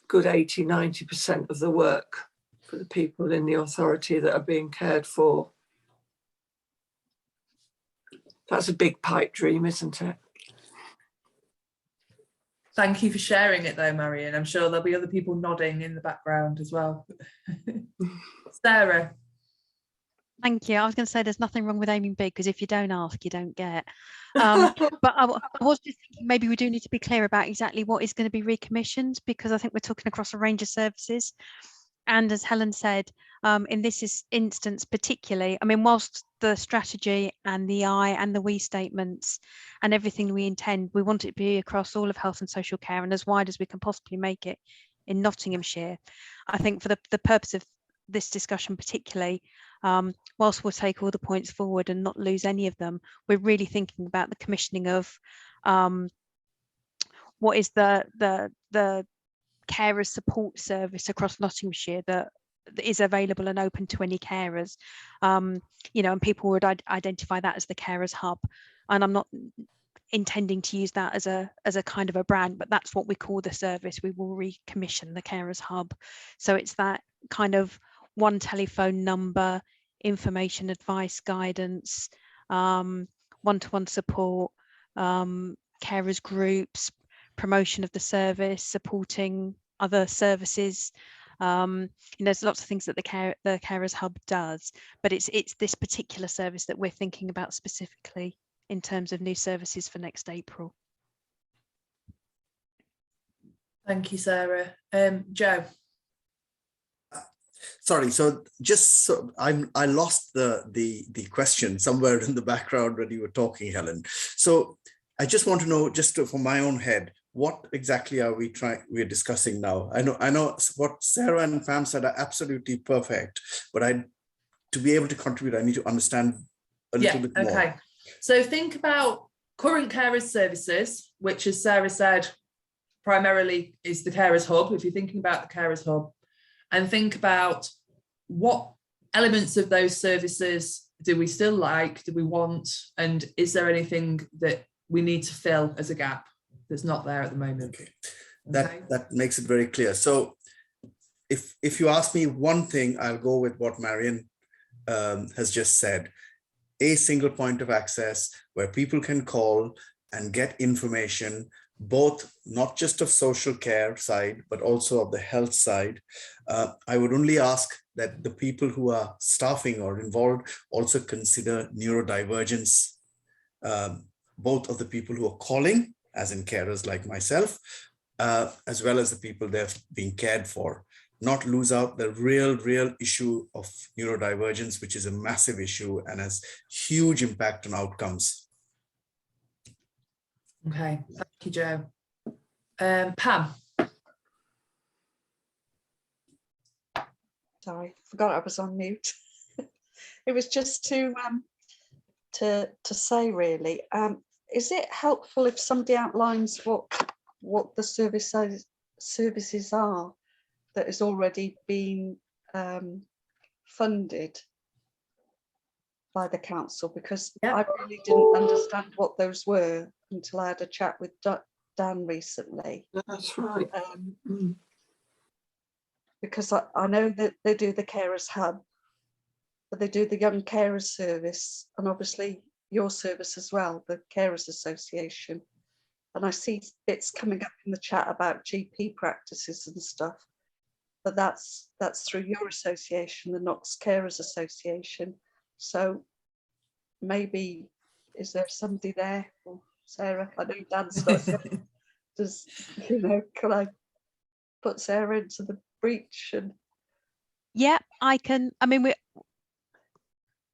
good 80-90% of the work for the people in the authority that are being cared for. That's a big pipe dream, isn't it? Thank you for sharing it though, Marion. I'm sure there'll be other people nodding in the background as well. Sarah. Thank you. I was going to say there's nothing wrong with aiming big, because if you don't ask, you don't get. But I was just thinking maybe we do need to be clear about exactly what is going to be recommissioned, because I think we're talking across a range of services. And as Helen said, in this instance particularly, I mean, whilst the strategy and the I and the we statements and everything we intend, we want it to be across all of health and social care and as wide as we can possibly make it in Nottinghamshire. I think for the purpose of this discussion particularly, whilst we'll take all the points forward and not lose any of them, we're really thinking about the commissioning of what is the carers support service across Nottinghamshire that is available and open to any carers, you know, and people would identify that as the carers hub. And I'm not intending to use that as a kind of a brand, but that's what we call the service. We will recommission the carers hub. So it's that kind of one telephone number, information, advice, guidance, one-to-one support, carers groups, promotion of the service, supporting other services. There's lots of things that the Carers Hub does, but it's this particular service that we're thinking about specifically in terms of new services for next April. Thank you, Sarah. Joe. Sorry, so just so I lost the question somewhere in the background when you were talking, Helen. So I just want to know, just for my own head, what exactly are we're discussing now? I know what Sarah and Pam said are absolutely perfect, but to be able to contribute, I need to understand a little bit more. Okay. So think about current carers services, which, as Sarah said, primarily is the Carers Hub, if you're thinking about the Carers Hub, and think about what elements of those services do we still like, do we want, and is there anything that we need to fill as a gap that's not there at the moment? Okay. That makes it very clear. So if you ask me one thing, I'll go with what Marion has just said. A single point of access where people can call and get information, both not just of social care side, but also of the health side. I would only ask that the people who are staffing or involved also consider neurodivergence, both of the people who are calling, as in carers like myself, as well as the people they're being cared for. Not lose out the real issue of neurodivergence, which is a massive issue and has huge impact on outcomes. Okay, thank you, Joe. Pam. Sorry, forgot I was on mute. It was just to say really, is it helpful if somebody outlines what the services are that has already been funded by the council? Because I really didn't understand what those were until I had a chat with Dan recently. That's right. Because I know that they do the Carers Hub, but they do the Young Carers Service, and obviously your service as well, the Carers Association. And I see bits coming up in the chat about GP practices and stuff, but that's through your association, the Knox Carers Association. So maybe, is there somebody there? Or Sarah, I know Dan's not here. Does, can I put Sarah into the breach? And yeah, I can. I mean,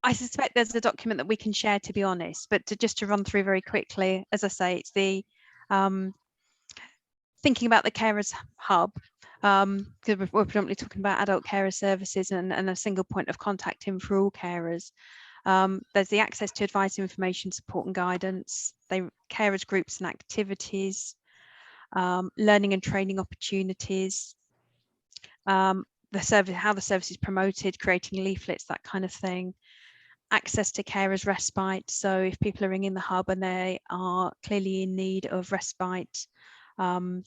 I suspect there's a document that we can share, to be honest, but just to run through very quickly, as I say, it's the thinking about the Carers Hub, because we're predominantly talking about adult carer services and a single point of contact in for all carers. There's the access to advice, information, support and guidance, carers groups and activities, learning and training opportunities, the service, how the service is promoted, creating leaflets, that kind of thing. Access to carers respite. So if people are ringing the hub and they are clearly in need of respite, then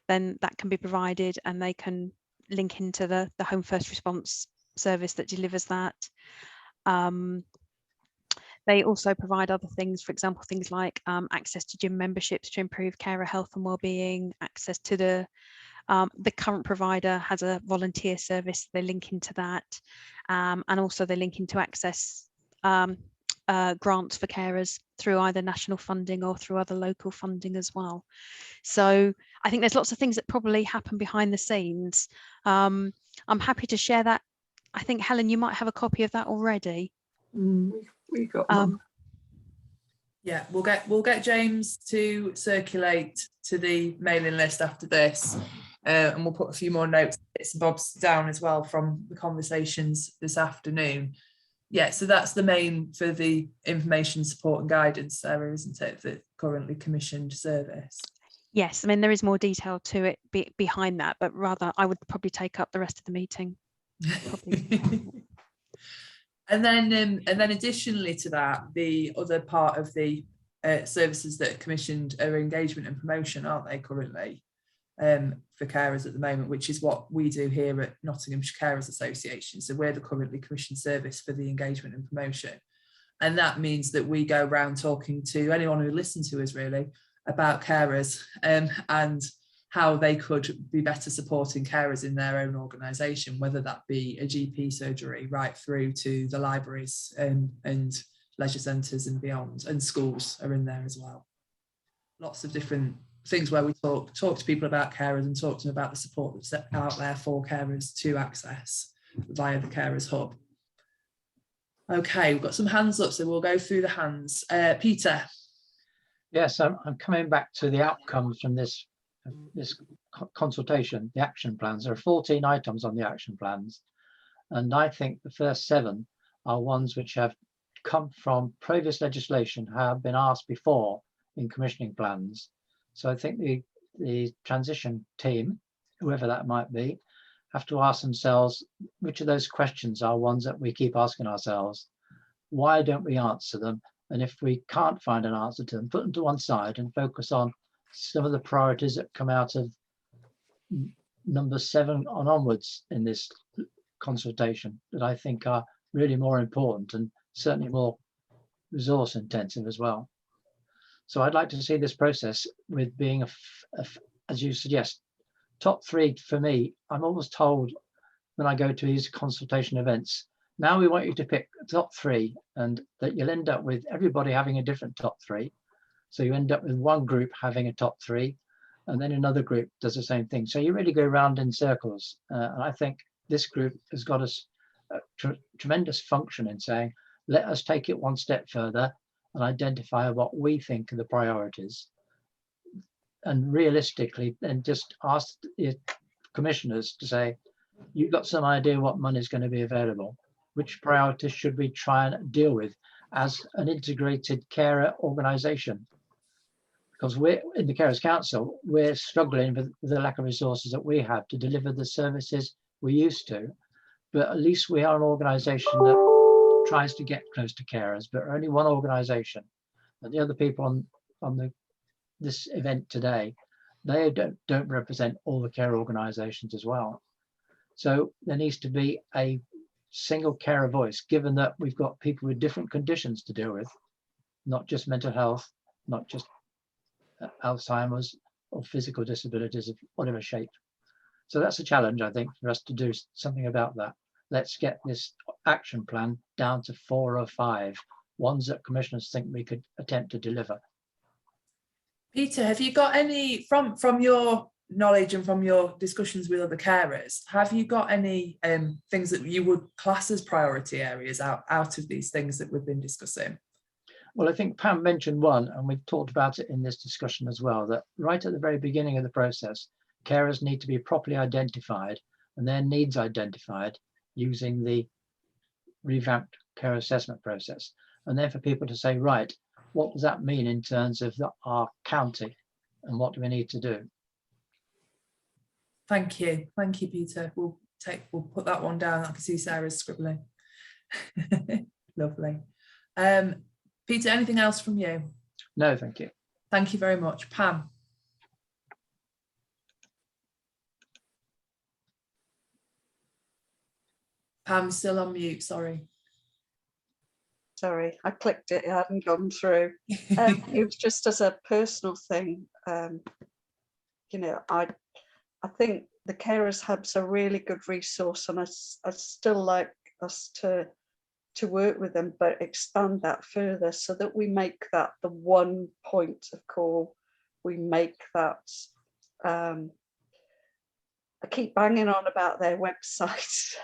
that can be provided and they can link into the home first response service that delivers that. They also provide other things, for example, things like access to gym memberships to improve carer health and well-being, access to the current provider has a volunteer service, they link into that, and also they link into access grants for carers through either national funding or through other local funding as well. So I think there's lots of things that probably happen behind the scenes. I'm happy to share that. I think, Helen, you might have a copy of that already. We got one. Yeah, we'll get James to circulate to the mailing list after this, and we'll put a few more notes, bits and bobs down as well from the conversations this afternoon. Yeah, so that's the main for the information, support and guidance, Sarah, isn't it, the currently commissioned service? Yes, I mean, there is more detail to it behind that, but rather I would probably take up the rest of the meeting. And then additionally to that, the other part of the services that are commissioned are engagement and promotion, aren't they, currently, for carers at the moment, which is what we do here at Nottinghamshire Carers Association. So we're the currently commissioned service for the engagement and promotion. And that means that we go around talking to anyone who listens to us really about carers and how they could be better supporting carers in their own organisation, whether that be a GP surgery right through to the libraries and leisure centres and beyond, and schools are in there as well. Lots of different things where we talk to people about carers and talk to them about the support that's out there for carers to access via the Carers Hub. Okay, we've got some hands up, so we'll go through the hands. Peter. Yes, I'm coming back to the outcomes from this consultation, the action plans. There are 14 items on the action plans, and I think the first 7 are ones which have come from previous legislation, have been asked before in commissioning plans. So I think the transition team, whoever that might be, have to ask themselves which of those questions are ones that we keep asking ourselves. Why don't we answer them? And if we can't find an answer to them, put them to one side and focus on some of the priorities that come out of number 7 on onwards in this consultation that I think are really more important and certainly more resource intensive as well. So I'd like to see this process with being, as you suggest, top 3 for me. I'm always told when I go to these consultation events, now we want you to pick top 3, and that you'll end up with everybody having a different top 3. So you end up with one group having a top 3, and then another group does the same thing. So you really go round in circles. And I think this group has got a tremendous function in saying, let us take it one step further and identify what we think are the priorities. And realistically, then just ask the commissioners to say, you've got some idea what money is going to be available. which priorities should we try and deal with as an integrated carer organisation? Because we're in the Carers Council, we're struggling with the lack of resources that we have to deliver the services we used to. But at least we are an organisation that tries to get close to carers, but we're only one organisation. And the other people on this event today, they don't represent all the care organisations as well. So there needs to be a single carer voice, given that we've got people with different conditions to deal with, not just mental health, not just Alzheimer's or physical disabilities of whatever shape. So that's a challenge, I think, for us to do something about that. Let's get this action plan down to 4 or 5 ones that commissioners think we could attempt to deliver. Peter, have you got any, from your knowledge and from your discussions with other carers, have you got any things that you would class as priority areas out of these things that we've been discussing? Well, I think Pam mentioned one, and we've talked about it in this discussion as well, that right at the very beginning of the process, carers need to be properly identified and their needs identified using the revamped care assessment process. And then for people to say, right, what does that mean in terms of our county and what do we need to do? Thank you, Peter. We'll put that one down. I can see Sarah's scribbling. Lovely. Peter, anything else from you? No, thank you. Thank you very much. Pam. Pam's still on mute, sorry. Sorry, I clicked it, it hadn't gone through. It was just as a personal thing. You know, I think the Carers Hub's a really good resource, and I still like us to work with them, but expand that further so that we make that the one point of call. We make that, I keep banging on about their website.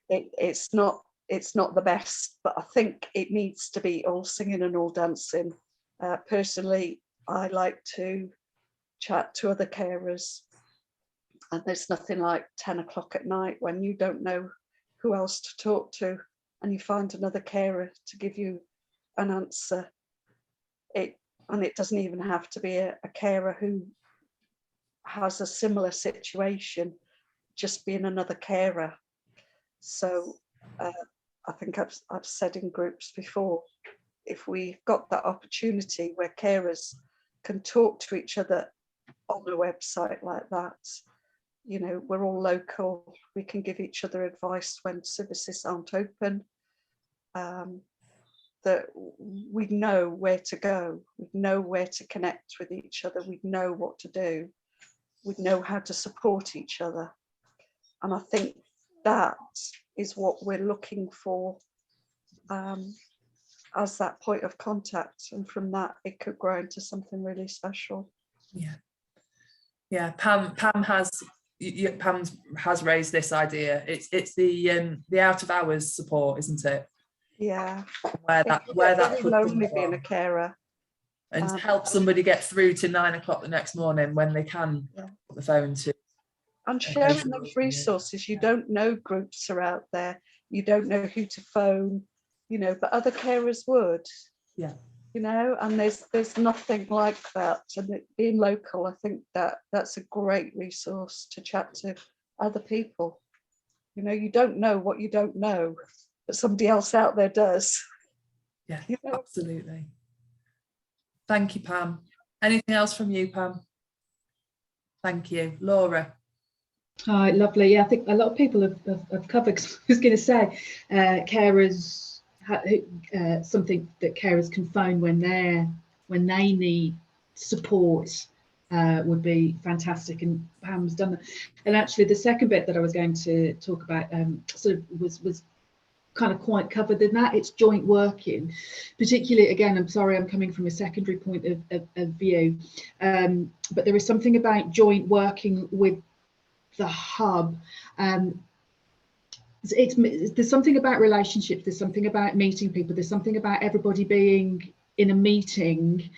It's not the best, but I think it needs to be all singing and all dancing. Personally, I like to chat to other carers, and there's nothing like 10 o'clock at night when you don't know who else to talk to, and you find another carer to give you an answer. And it doesn't even have to be a carer who has a similar situation, just being another carer. So I think I've said in groups before, if we've got that opportunity where carers can talk to each other on a website like that, you know, we're all local, we can give each other advice when services aren't open, that we know where to go, we know where to connect with each other, we know what to do, we know how to support each other. And I think that is what we're looking for as that point of contact, and from that it could grow into something really special. Yeah, Pam has raised this idea. It's the out of hours support, isn't it? Yeah, where that could lonely come being from. a carer, and to help somebody get through to 9 o'clock the next morning when they can put the phone to. And sharing those resources, you don't know groups are out there, you don't know who to phone, you know, but other carers would. Yeah. You know, and there's nothing like that. And being local, I think that's a great resource to chat to other people. You know, you don't know what you don't know, but somebody else out there does. Yeah, you know? Absolutely. Thank you, Pam. Anything else from you, Pam? Thank you. Laura. Hi, lovely. Yeah, I think a lot of people have covered. I was going to say, carers, something that carers can phone when they need support would be fantastic, and Pam's done that. And actually, the second bit that I was going to talk about sort of was kind of quite covered in that. It's joint working, particularly, again, I'm sorry, I'm coming from a secondary point of view, but there is something about joint working with the hub. There's something about relationships, there's something about meeting people, there's something about everybody being in a meeting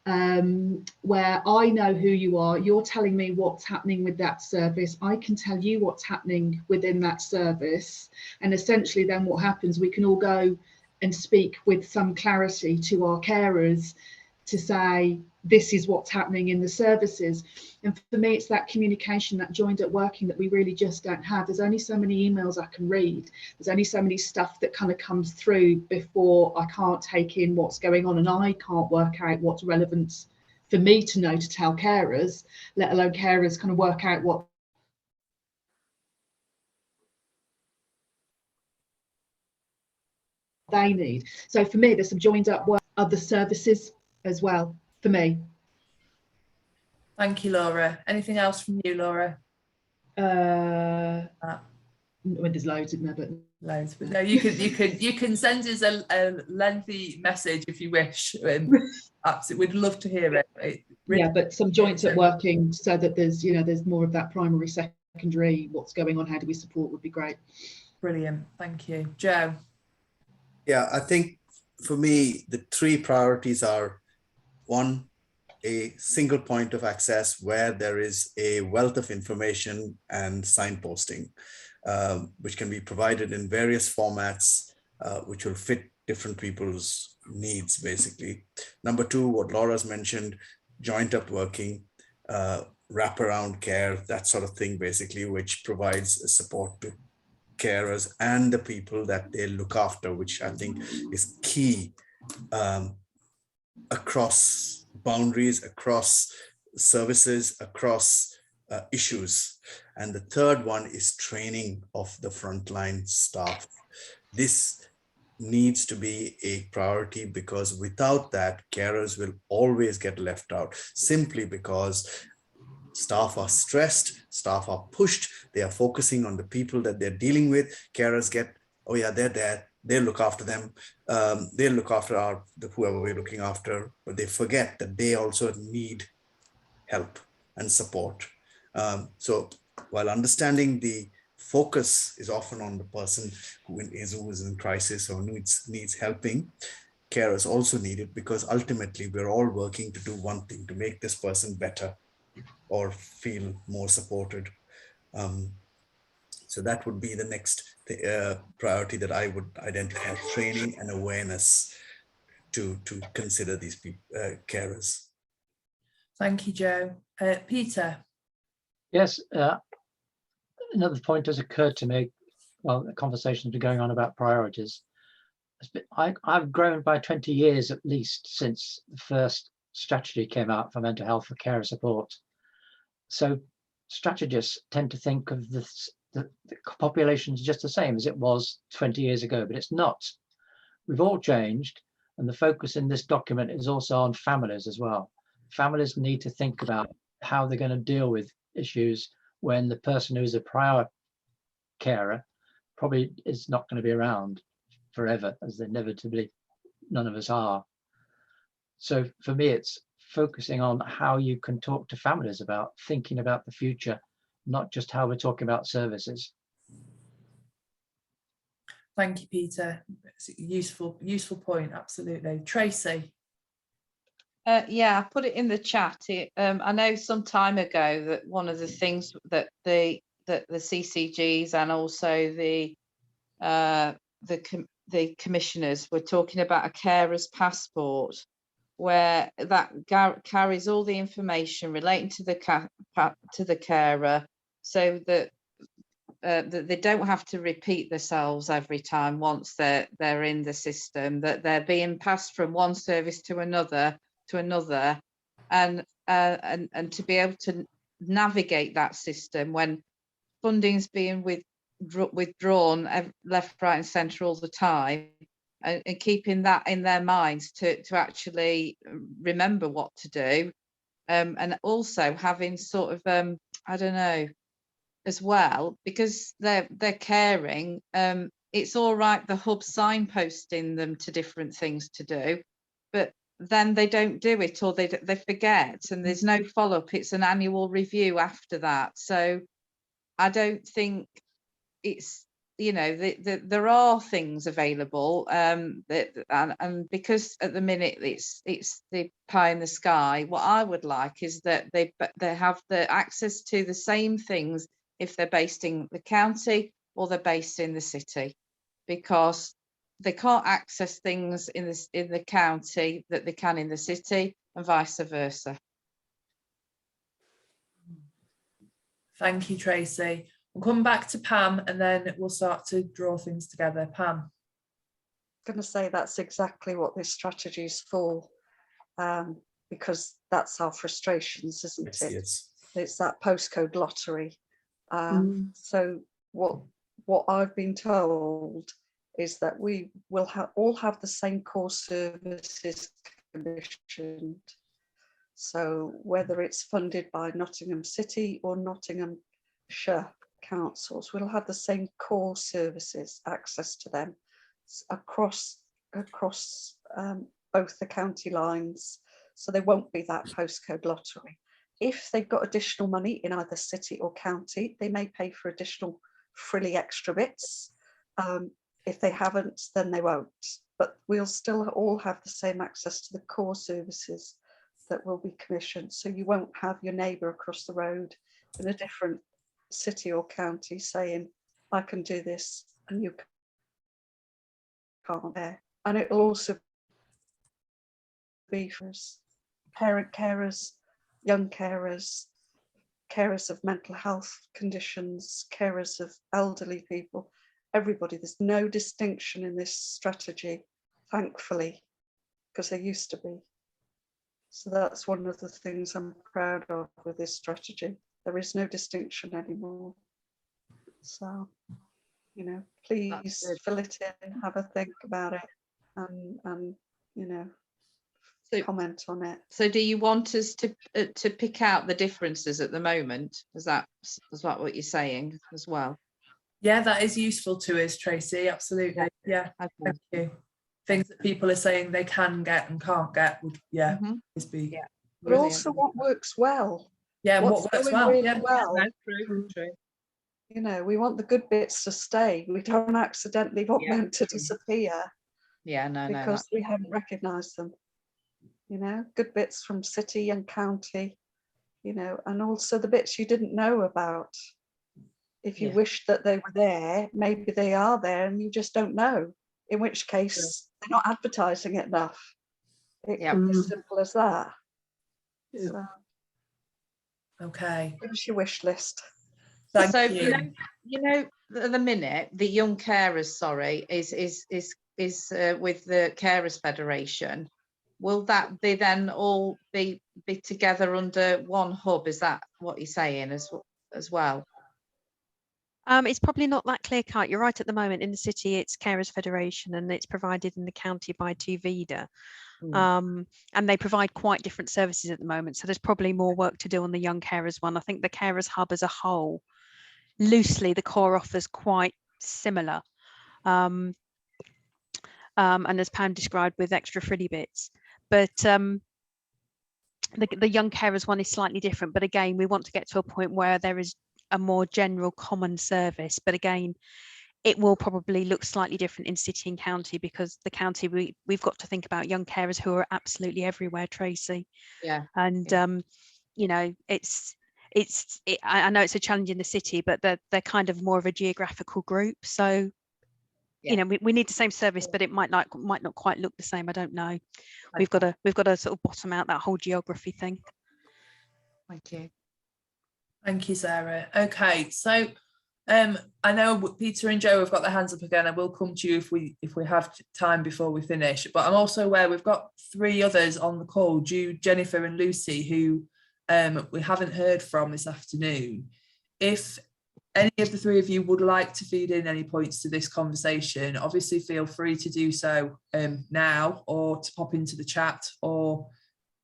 where I know who you are, you're telling me what's happening with that service, I can tell you what's happening within that service, and essentially then what happens, we can all go and speak with some clarity to our carers to say, this is what's happening in the services. And for me, it's that communication, that joined up working that we really just don't have. There's only so many emails I can read. There's only so many stuff that kind of comes through before I can't take in what's going on, and I can't work out what's relevant for me to know to tell carers, let alone carers kind of work out what they need. So for me, there's some joined up work, other services as well, for me. Thank you, Laura. Anything else from you, Laura? Well, there's loads in there, but Loads, but no, you can send us a lengthy message if you wish. Absolutely, we'd love to hear it. Yeah, but some joints at working so that there's, you know, there's more of that primary, secondary, what's going on, how do we support, would be great. Brilliant, thank you. Joe? Yeah, I think for me, the three priorities are: one, a single point of access where there is a wealth of information and signposting, which can be provided in various formats, which will fit different people's needs, basically. Number two, what Laura's mentioned, joint up working, wraparound care, that sort of thing, basically, which provides support to carers and the people that they look after, which I think is key across boundaries, across services, across issues. And the third one is training of the frontline staff. This needs to be a priority, because without that, carers will always get left out, simply because staff are stressed, staff are pushed, they are focusing on the people that they're dealing with. Carers get, oh yeah, they're there, they'll look after them, they'll look after whoever we're looking after, but they forget that they also need help and support. So while understanding the focus is often on the person who is in crisis or needs helping, carers also need it, because ultimately we're all working to do one thing, to make this person better or feel more supported. So that would be the next priority that I would identify: training and awareness to consider these carers. Thank you, Joe. Peter? Yes, another point has occurred to me while the conversations have been going on about priorities. I've grown by 20 years at least since the first strategy came out for mental health for carer support. So strategists tend to think of the population is just the same as it was 20 years ago, but it's not. We've all changed, and the focus in this document is also on families as well. Families need to think about how they're going to deal with issues when the person who's a prior carer probably is not going to be around forever, as inevitably none of us are. So for me, it's focusing on how you can talk to families about thinking about the future, not just how we're talking about services. Thank you, Peter. It's a useful point, absolutely. Tracy? Yeah, I put it in the chat. I know some time ago that one of the things that the CCGs and also the commissioners were talking about a carer's passport, where that carries all the information relating to the carer, so that they don't have to repeat themselves every time once they're in the system, that they're being passed from one service to another, and to be able to navigate that system when funding's being withdrawn left, right and centre all the time, and keeping that in their minds to actually remember what to do, and also having sort of I don't know as well, because they're caring. It's all right, the hub signposting them to different things to do, but then they don't do it, or they forget, and there's no follow-up. It's an annual review after that. So I don't think it's you know, there are things available, and because at the minute it's the pie in the sky. What I would like is that they have the access to the same things if they're based in the county or they're based in the city, because they can't access things in the county that they can in the city, and vice versa. Thank you, Tracy. We'll come back to Pam and then we'll start to draw things together. Pam. I'm going to say that's exactly what this strategy is for, because that's our frustrations, isn't it? It's that postcode lottery. So what I've been told is that we will all have the same core services commissioned. So whether it's funded by Nottingham City or Nottinghamshire councils, we'll have the same core services, access to them across both the county lines. So there won't be that postcode lottery. If they've got additional money in either city or county, they may pay for additional frilly extra bits. If they haven't, then they won't. But we'll still all have the same access to the core services that will be commissioned. So you won't have your neighbour across the road in a different city or county saying, I can do this and you can't there. And it will also be for parent carers, young carers, carers of mental health conditions, carers of elderly people, everybody. There's no distinction in this strategy, thankfully, because there used to be. So that's one of the things I'm proud of with this strategy. There is no distinction anymore. So, you know, please fill it in, have a think about it, and you know, comment on it. So do you want us to pick out the differences at the moment? Is that what you're saying as well? Yeah, that is useful to us, Tracy. Absolutely. Yeah, thank you. Things that people are saying they can get and can't get would, is be. Yeah. But also what works well. Yeah, what works well. Really yeah, well. true. You know, we want the good bits to stay. We don't accidentally want them to disappear. Yeah, no, because we haven't recognised them. You know, good bits from city and county, you know, and also the bits you didn't know about. If you wish that they were there, maybe they are there and you just don't know, in which case they're not advertising it enough. It can be as simple as that. So, okay. Give us your wish list. Thank so you. You know, at the minute, the young carers, is with the Carers Federation. Will that be then all be together under one hub? Is that what you're saying as well? It's probably not that clear cut. You're right. At the moment in the city, it's Carers Federation, and it's provided in the county by Tuvida. And they provide quite different services at the moment. So there's probably more work to do on the young carers one. I think the Carers Hub as a whole, loosely, the core offers quite similar. And as Pam described, with extra frilly bits. But the young carers one is slightly different. But again, we want to get to a point where there is a more general common service. But again, it will probably look slightly different in city and county, because the county, we've got to think about young carers who are absolutely everywhere, Tracy. Yeah. And you know, I know it's a challenge in the city, but they're kind of more of a geographical group. So you know, we need the same service, but it might not quite look the same. I don't know. We've got to sort of bottom out that whole geography thing. Thank you. Thank you, Sarah. Okay, so I know Peter and Joe have got their hands up again. I will come to you if we have time before we finish. But I'm also aware we've got 3 others on the call, Jude, Jennifer and Lucy, who we haven't heard from this afternoon. If any of the 3 of you would like to feed in any points to this conversation, obviously feel free to do so now, or to pop into the chat, or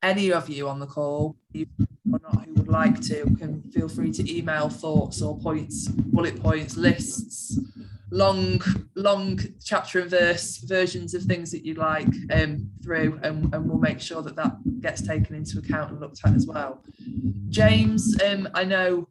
any of you on the call, or not, who would like to, can feel free to email thoughts or points, bullet points, lists, long chapter and verse versions of things that you'd like through, and we'll make sure that gets taken into account and looked at as well. James, I know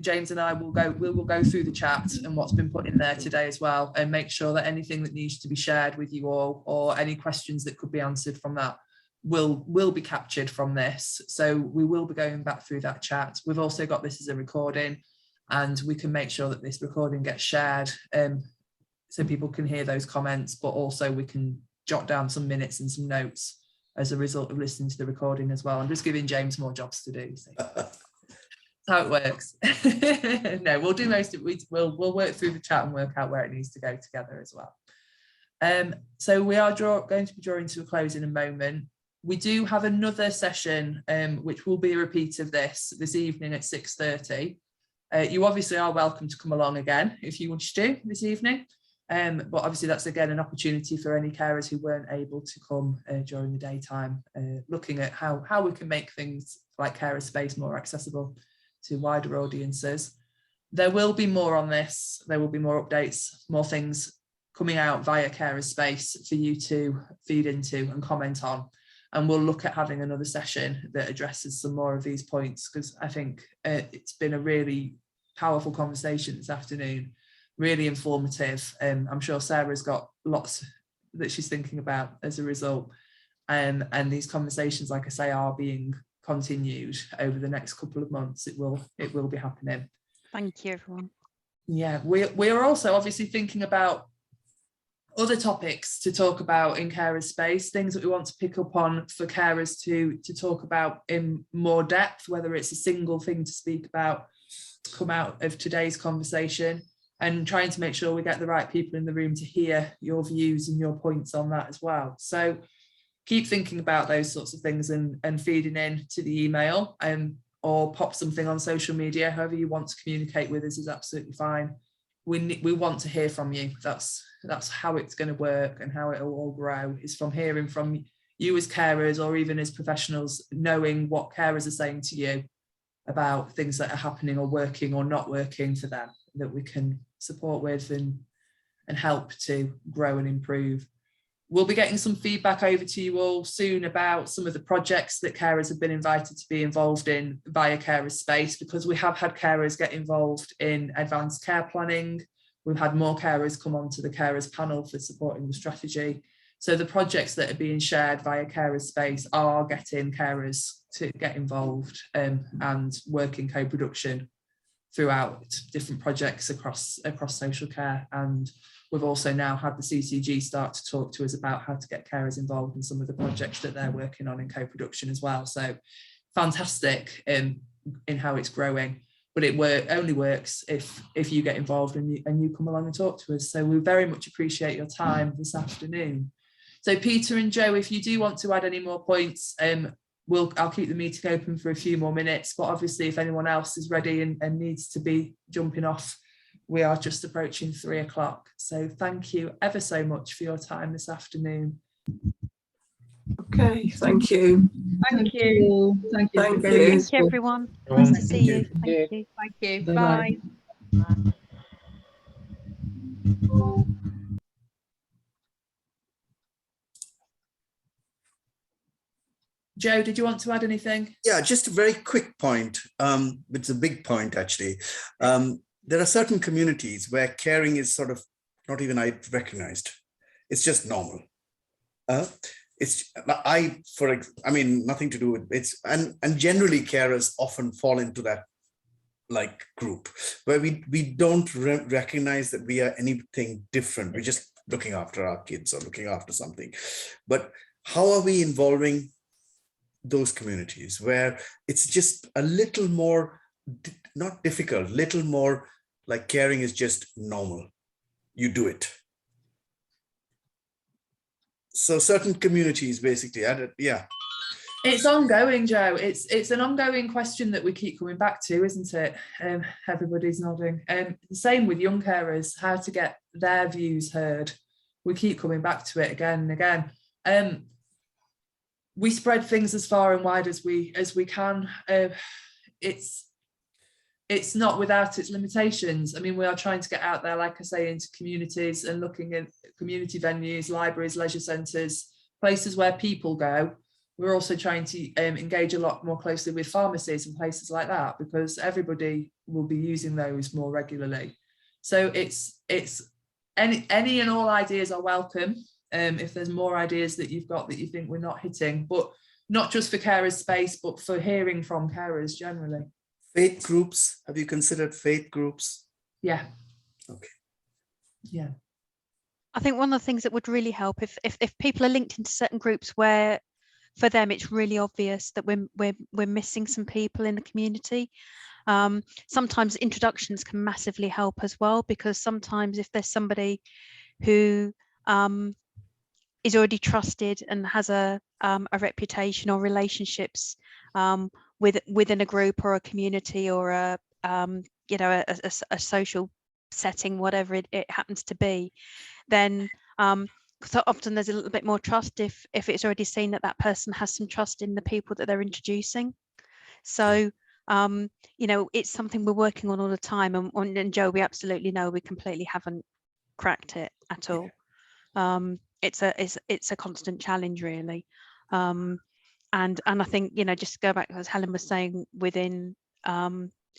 James and I will go through the chat and what's been put in there today as well, and make sure that anything that needs to be shared with you all, or any questions that could be answered from that, will be captured from this. So we will be going back through that chat. We've also got this as a recording, and we can make sure that this recording gets shared, so people can hear those comments, but also we can jot down some minutes and some notes as a result of listening to the recording as well. I'm just giving James more jobs to do. So. That's how it works. No, we'll do most of it. We'll work through the chat and work out where it needs to go together as well. So we are going to be drawing to a close in a moment. We do have another session, which will be a repeat of this evening at 6:30. You obviously are welcome to come along again if you wish to this evening. But obviously that's again an opportunity for any carers who weren't able to come during the daytime, looking at how we can make things like carer space more accessible to wider audiences. There will be more on this. There will be more updates, more things coming out via carer space for you to feed into and comment on. And we'll look at having another session that addresses some more of these points, because I think it's been a really powerful conversation this afternoon, really informative. I'm sure Sarah's got lots that she's thinking about as a result. And these conversations, like I say, are being continued over the next couple of months. It will be happening. Thank you, everyone. Yeah, we are also obviously thinking about other topics to talk about in carers space, things that we want to pick up on for carers to talk about in more depth, whether it's a single thing to speak about to come out of today's conversation, and trying to make sure we get the right people in the room to hear your views and your points on that as well. So keep thinking about those sorts of things and feeding in to the email, or pop something on social media. However you want to communicate with us is absolutely fine. We want to hear from you. That's how it's going to work, and how it will all grow is from hearing from you as carers, or even as professionals, knowing what carers are saying to you about things that are happening or working or not working for them, that we can support with and help to grow and improve. We'll be getting some feedback over to you all soon about some of the projects that carers have been invited to be involved in via Carers Space, because we have had carers get involved in advanced care planning. We've had more carers come onto the carers panel for supporting the strategy. So the projects that are being shared via Carers Space are getting carers to get involved and work in co-production throughout different projects across social care. And we've also now had the CCG start to talk to us about how to get carers involved in some of the projects that they're working on in co-production as well. So fantastic in how it's growing, but it only works if you get involved and you come along and talk to us. So we very much appreciate your time this afternoon. So Peter and Joe, if you do want to add any more points, I'll keep the meeting open for a few more minutes, but obviously if anyone else is ready and needs to be jumping off, we are just approaching 3 o'clock. So thank you ever so much for your time this afternoon. Okay, thank you. Thank you. Thank you. Thank Very you. Thank useful. you, everyone. Nice to see you. Thank you. Thank you. Bye-bye. Bye. Joe, did you want to add anything? Yeah, just a very quick point. It's a big point, actually. There are certain communities where caring is sort of not even recognized. It's just normal. Nothing to do with it's, and generally carers often fall into that like group where we don't recognize that we are anything different. We're just looking after our kids or looking after something. But how are we involving those communities where it's just a little more, not difficult, little more like caring is just normal. You do it. So certain communities basically added, yeah. It's ongoing, Joe. It's an ongoing question that we keep coming back to, isn't it? Everybody's nodding. The same with young carers, how to get their views heard. We keep coming back to it again and again. We spread things as far and wide as we can. It's not without its limitations. I mean, we are trying to get out there, like I say, into communities and looking at community venues, libraries, leisure centres, places where people go, we're also trying to engage a lot more closely with pharmacies and places like that, because everybody will be using those more regularly. So it's any and all ideas are welcome. If there's more ideas that you've got that you think we're not hitting, but not just for carers space, but for hearing from carers generally. Faith groups, have you considered faith groups? Yeah. Okay. Yeah. I think one of the things that would really help if people are linked into certain groups where for them it's really obvious that we're missing some people in the community. Sometimes introductions can massively help as well, because sometimes if there's somebody who is already trusted and has a reputation or relationships within a group or a community or a social setting, whatever it happens to be, then so often there's a little bit more trust if it's already seen that person has some trust in the people that they're introducing. So it's something we're working on all the time, and Joe, we absolutely know we completely haven't cracked it at all. It's a constant challenge, really. And I think, just to go back, as Helen was saying, within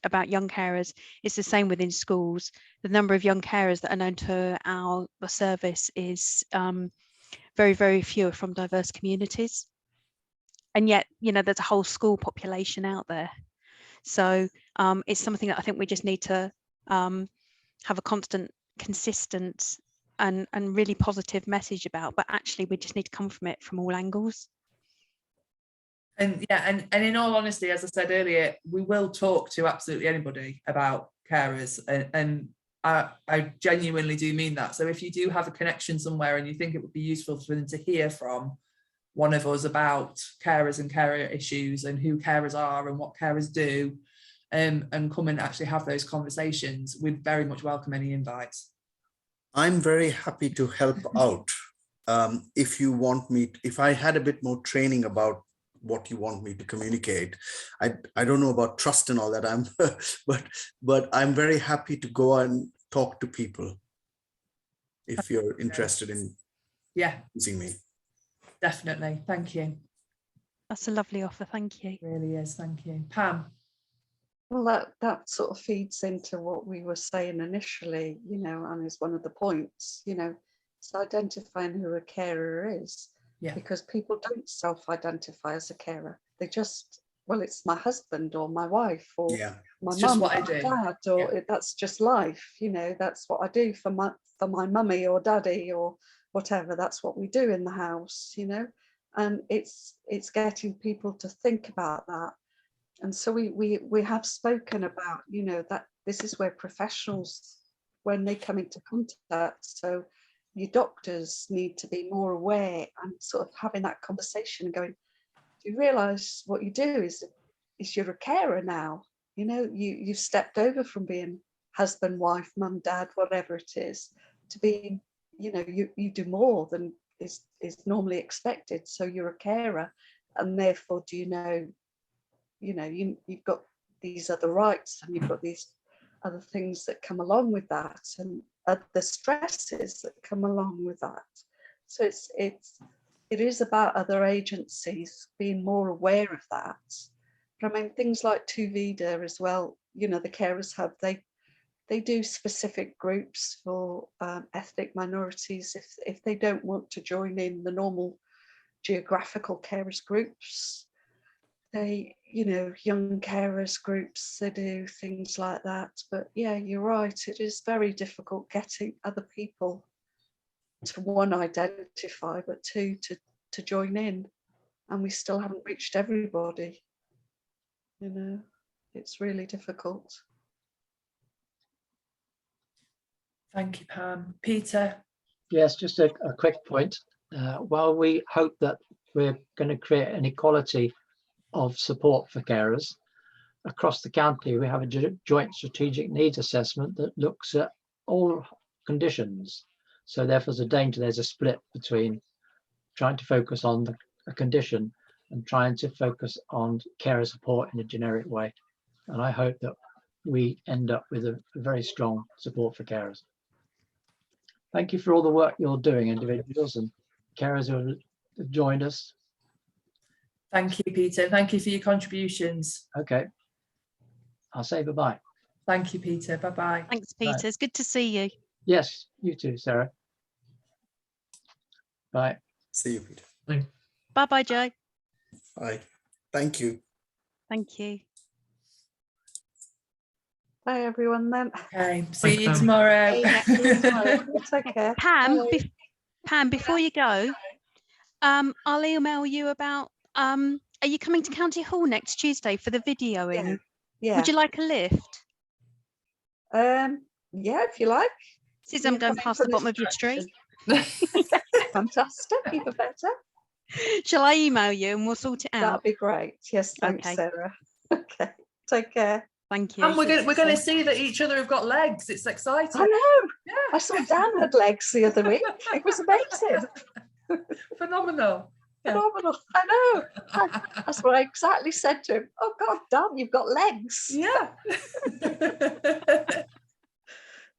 about young carers, it's the same within schools. The number of young carers that are known to our service is very, very few from diverse communities. And yet, there's a whole school population out there. So it's something that I think we just need to have a constant, consistent and really positive message about, but actually we just need to come from it from all angles. And yeah, and in all honesty, as I said earlier, we will talk to absolutely anybody about carers, and I genuinely do mean that. So if you do have a connection somewhere and you think it would be useful for them to hear from one of us about carers and carer issues and who carers are and what carers do, and come and actually have those conversations, we'd very much welcome any invites. I'm very happy to help out. If you want me, if I had a bit more training about what you want me to communicate, I don't know about trust and all that, but I'm very happy to go and talk to people if you're interested in using me. Definitely. Thank you. That's a lovely offer. Thank you. It really is. Thank you. Pam. Well, that sort of feeds into what we were saying initially, and is one of the points, it's identifying who a carer is. Yeah. Because people don't self-identify as a carer. They just, well, it's my husband or my wife or my mum or dad, or that's just life. That's what I do for my mummy or daddy or whatever. That's what we do in the house, and it's getting people to think about that. And so we have spoken about, that this is where professionals, when they come into contact, so your doctors need to be more aware and sort of having that conversation and going, do you realise what you do is you're a carer now? You've stepped over from being husband, wife, mum, dad, whatever it is, to being, you do more than is normally expected. So you're a carer, and therefore you've got these other rights, and you've got these other things that come along with that, and the stresses that come along with that. So it is about other agencies being more aware of that. But I mean, things like Tuvida as well, the carers hub, they do specific groups for ethnic minorities if they don't want to join in the normal geographical carers groups. They, young carers groups, they do things like that. But yeah, you're right, it is very difficult getting other people to, one, identify, but two, to join in. And we still haven't reached everybody. It's really difficult. Thank you, Pam. Peter. Yes, just a quick point. While we hope that we're going to create an equality of support for carers across the county, we have a joint strategic needs assessment that looks at all conditions. So therefore there's a split between trying to focus on a condition and trying to focus on carer support in a generic way. And I hope that we end up with a very strong support for carers. Thank you for all the work you're doing, individuals and carers who have joined us. Thank you, Peter. Thank you for your contributions. Okay. I'll say bye-bye. Thank you, Peter. Bye-bye. Thanks, Peter. It's good to see you. Yes, you too, Sarah. Bye. See you, Peter. Bye-bye, Joe. Bye. Thank you. Thank you. Bye, everyone, then. Okay. See you tomorrow. Take care. Pam, Bye. Pam, before you go, I'll email you about, are you coming to County Hall next Tuesday for the videoing? Yeah. Would you like a lift? Yeah, if you like. Since I'm You're going coming past from the bottom this of your street. Fantastic, even better. Shall I email you and we'll sort it out? That'd be great. Yes, thanks, Okay. Sarah. Okay, take care. Thank you. And we're going to see that each other have got legs. It's exciting. I know. Yeah. I saw Dan had legs the other week. It was amazing. Phenomenal. Yeah. Phenomenal. I know. That's what I exactly said to him. Oh God, Dan, you've got legs. Yeah.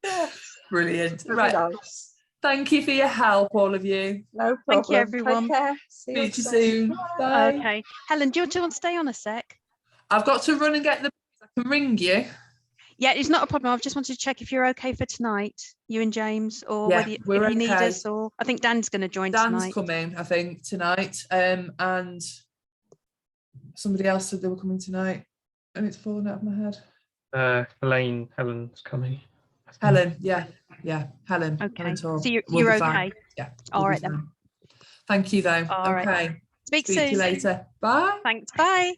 Yeah. Brilliant. Really Right. nice. Thank you for your help, all of you. No problem. Thank you, everyone. Take care. See Speak to you soon. soon. Bye. Okay. Helen, do you want to stay on a sec? I've got to run and get the. I can ring you. Yeah, it's not a problem. I've just wanted to check if you're okay for tonight, you and James, or Yeah, whether if we're you need okay. us, or I think Dan's going to join Dan's tonight. coming, I think, tonight. And somebody else said they were coming tonight, and it's fallen out of my head. Helen's coming. Helen, yeah, Helen. Okay. Helen Tor. So you're We'll be okay. fine. Yeah. All we'll be right then. fine. Thank you, though. All right. Okay. Speak Speak to soon. you later. Bye. Thanks. Bye.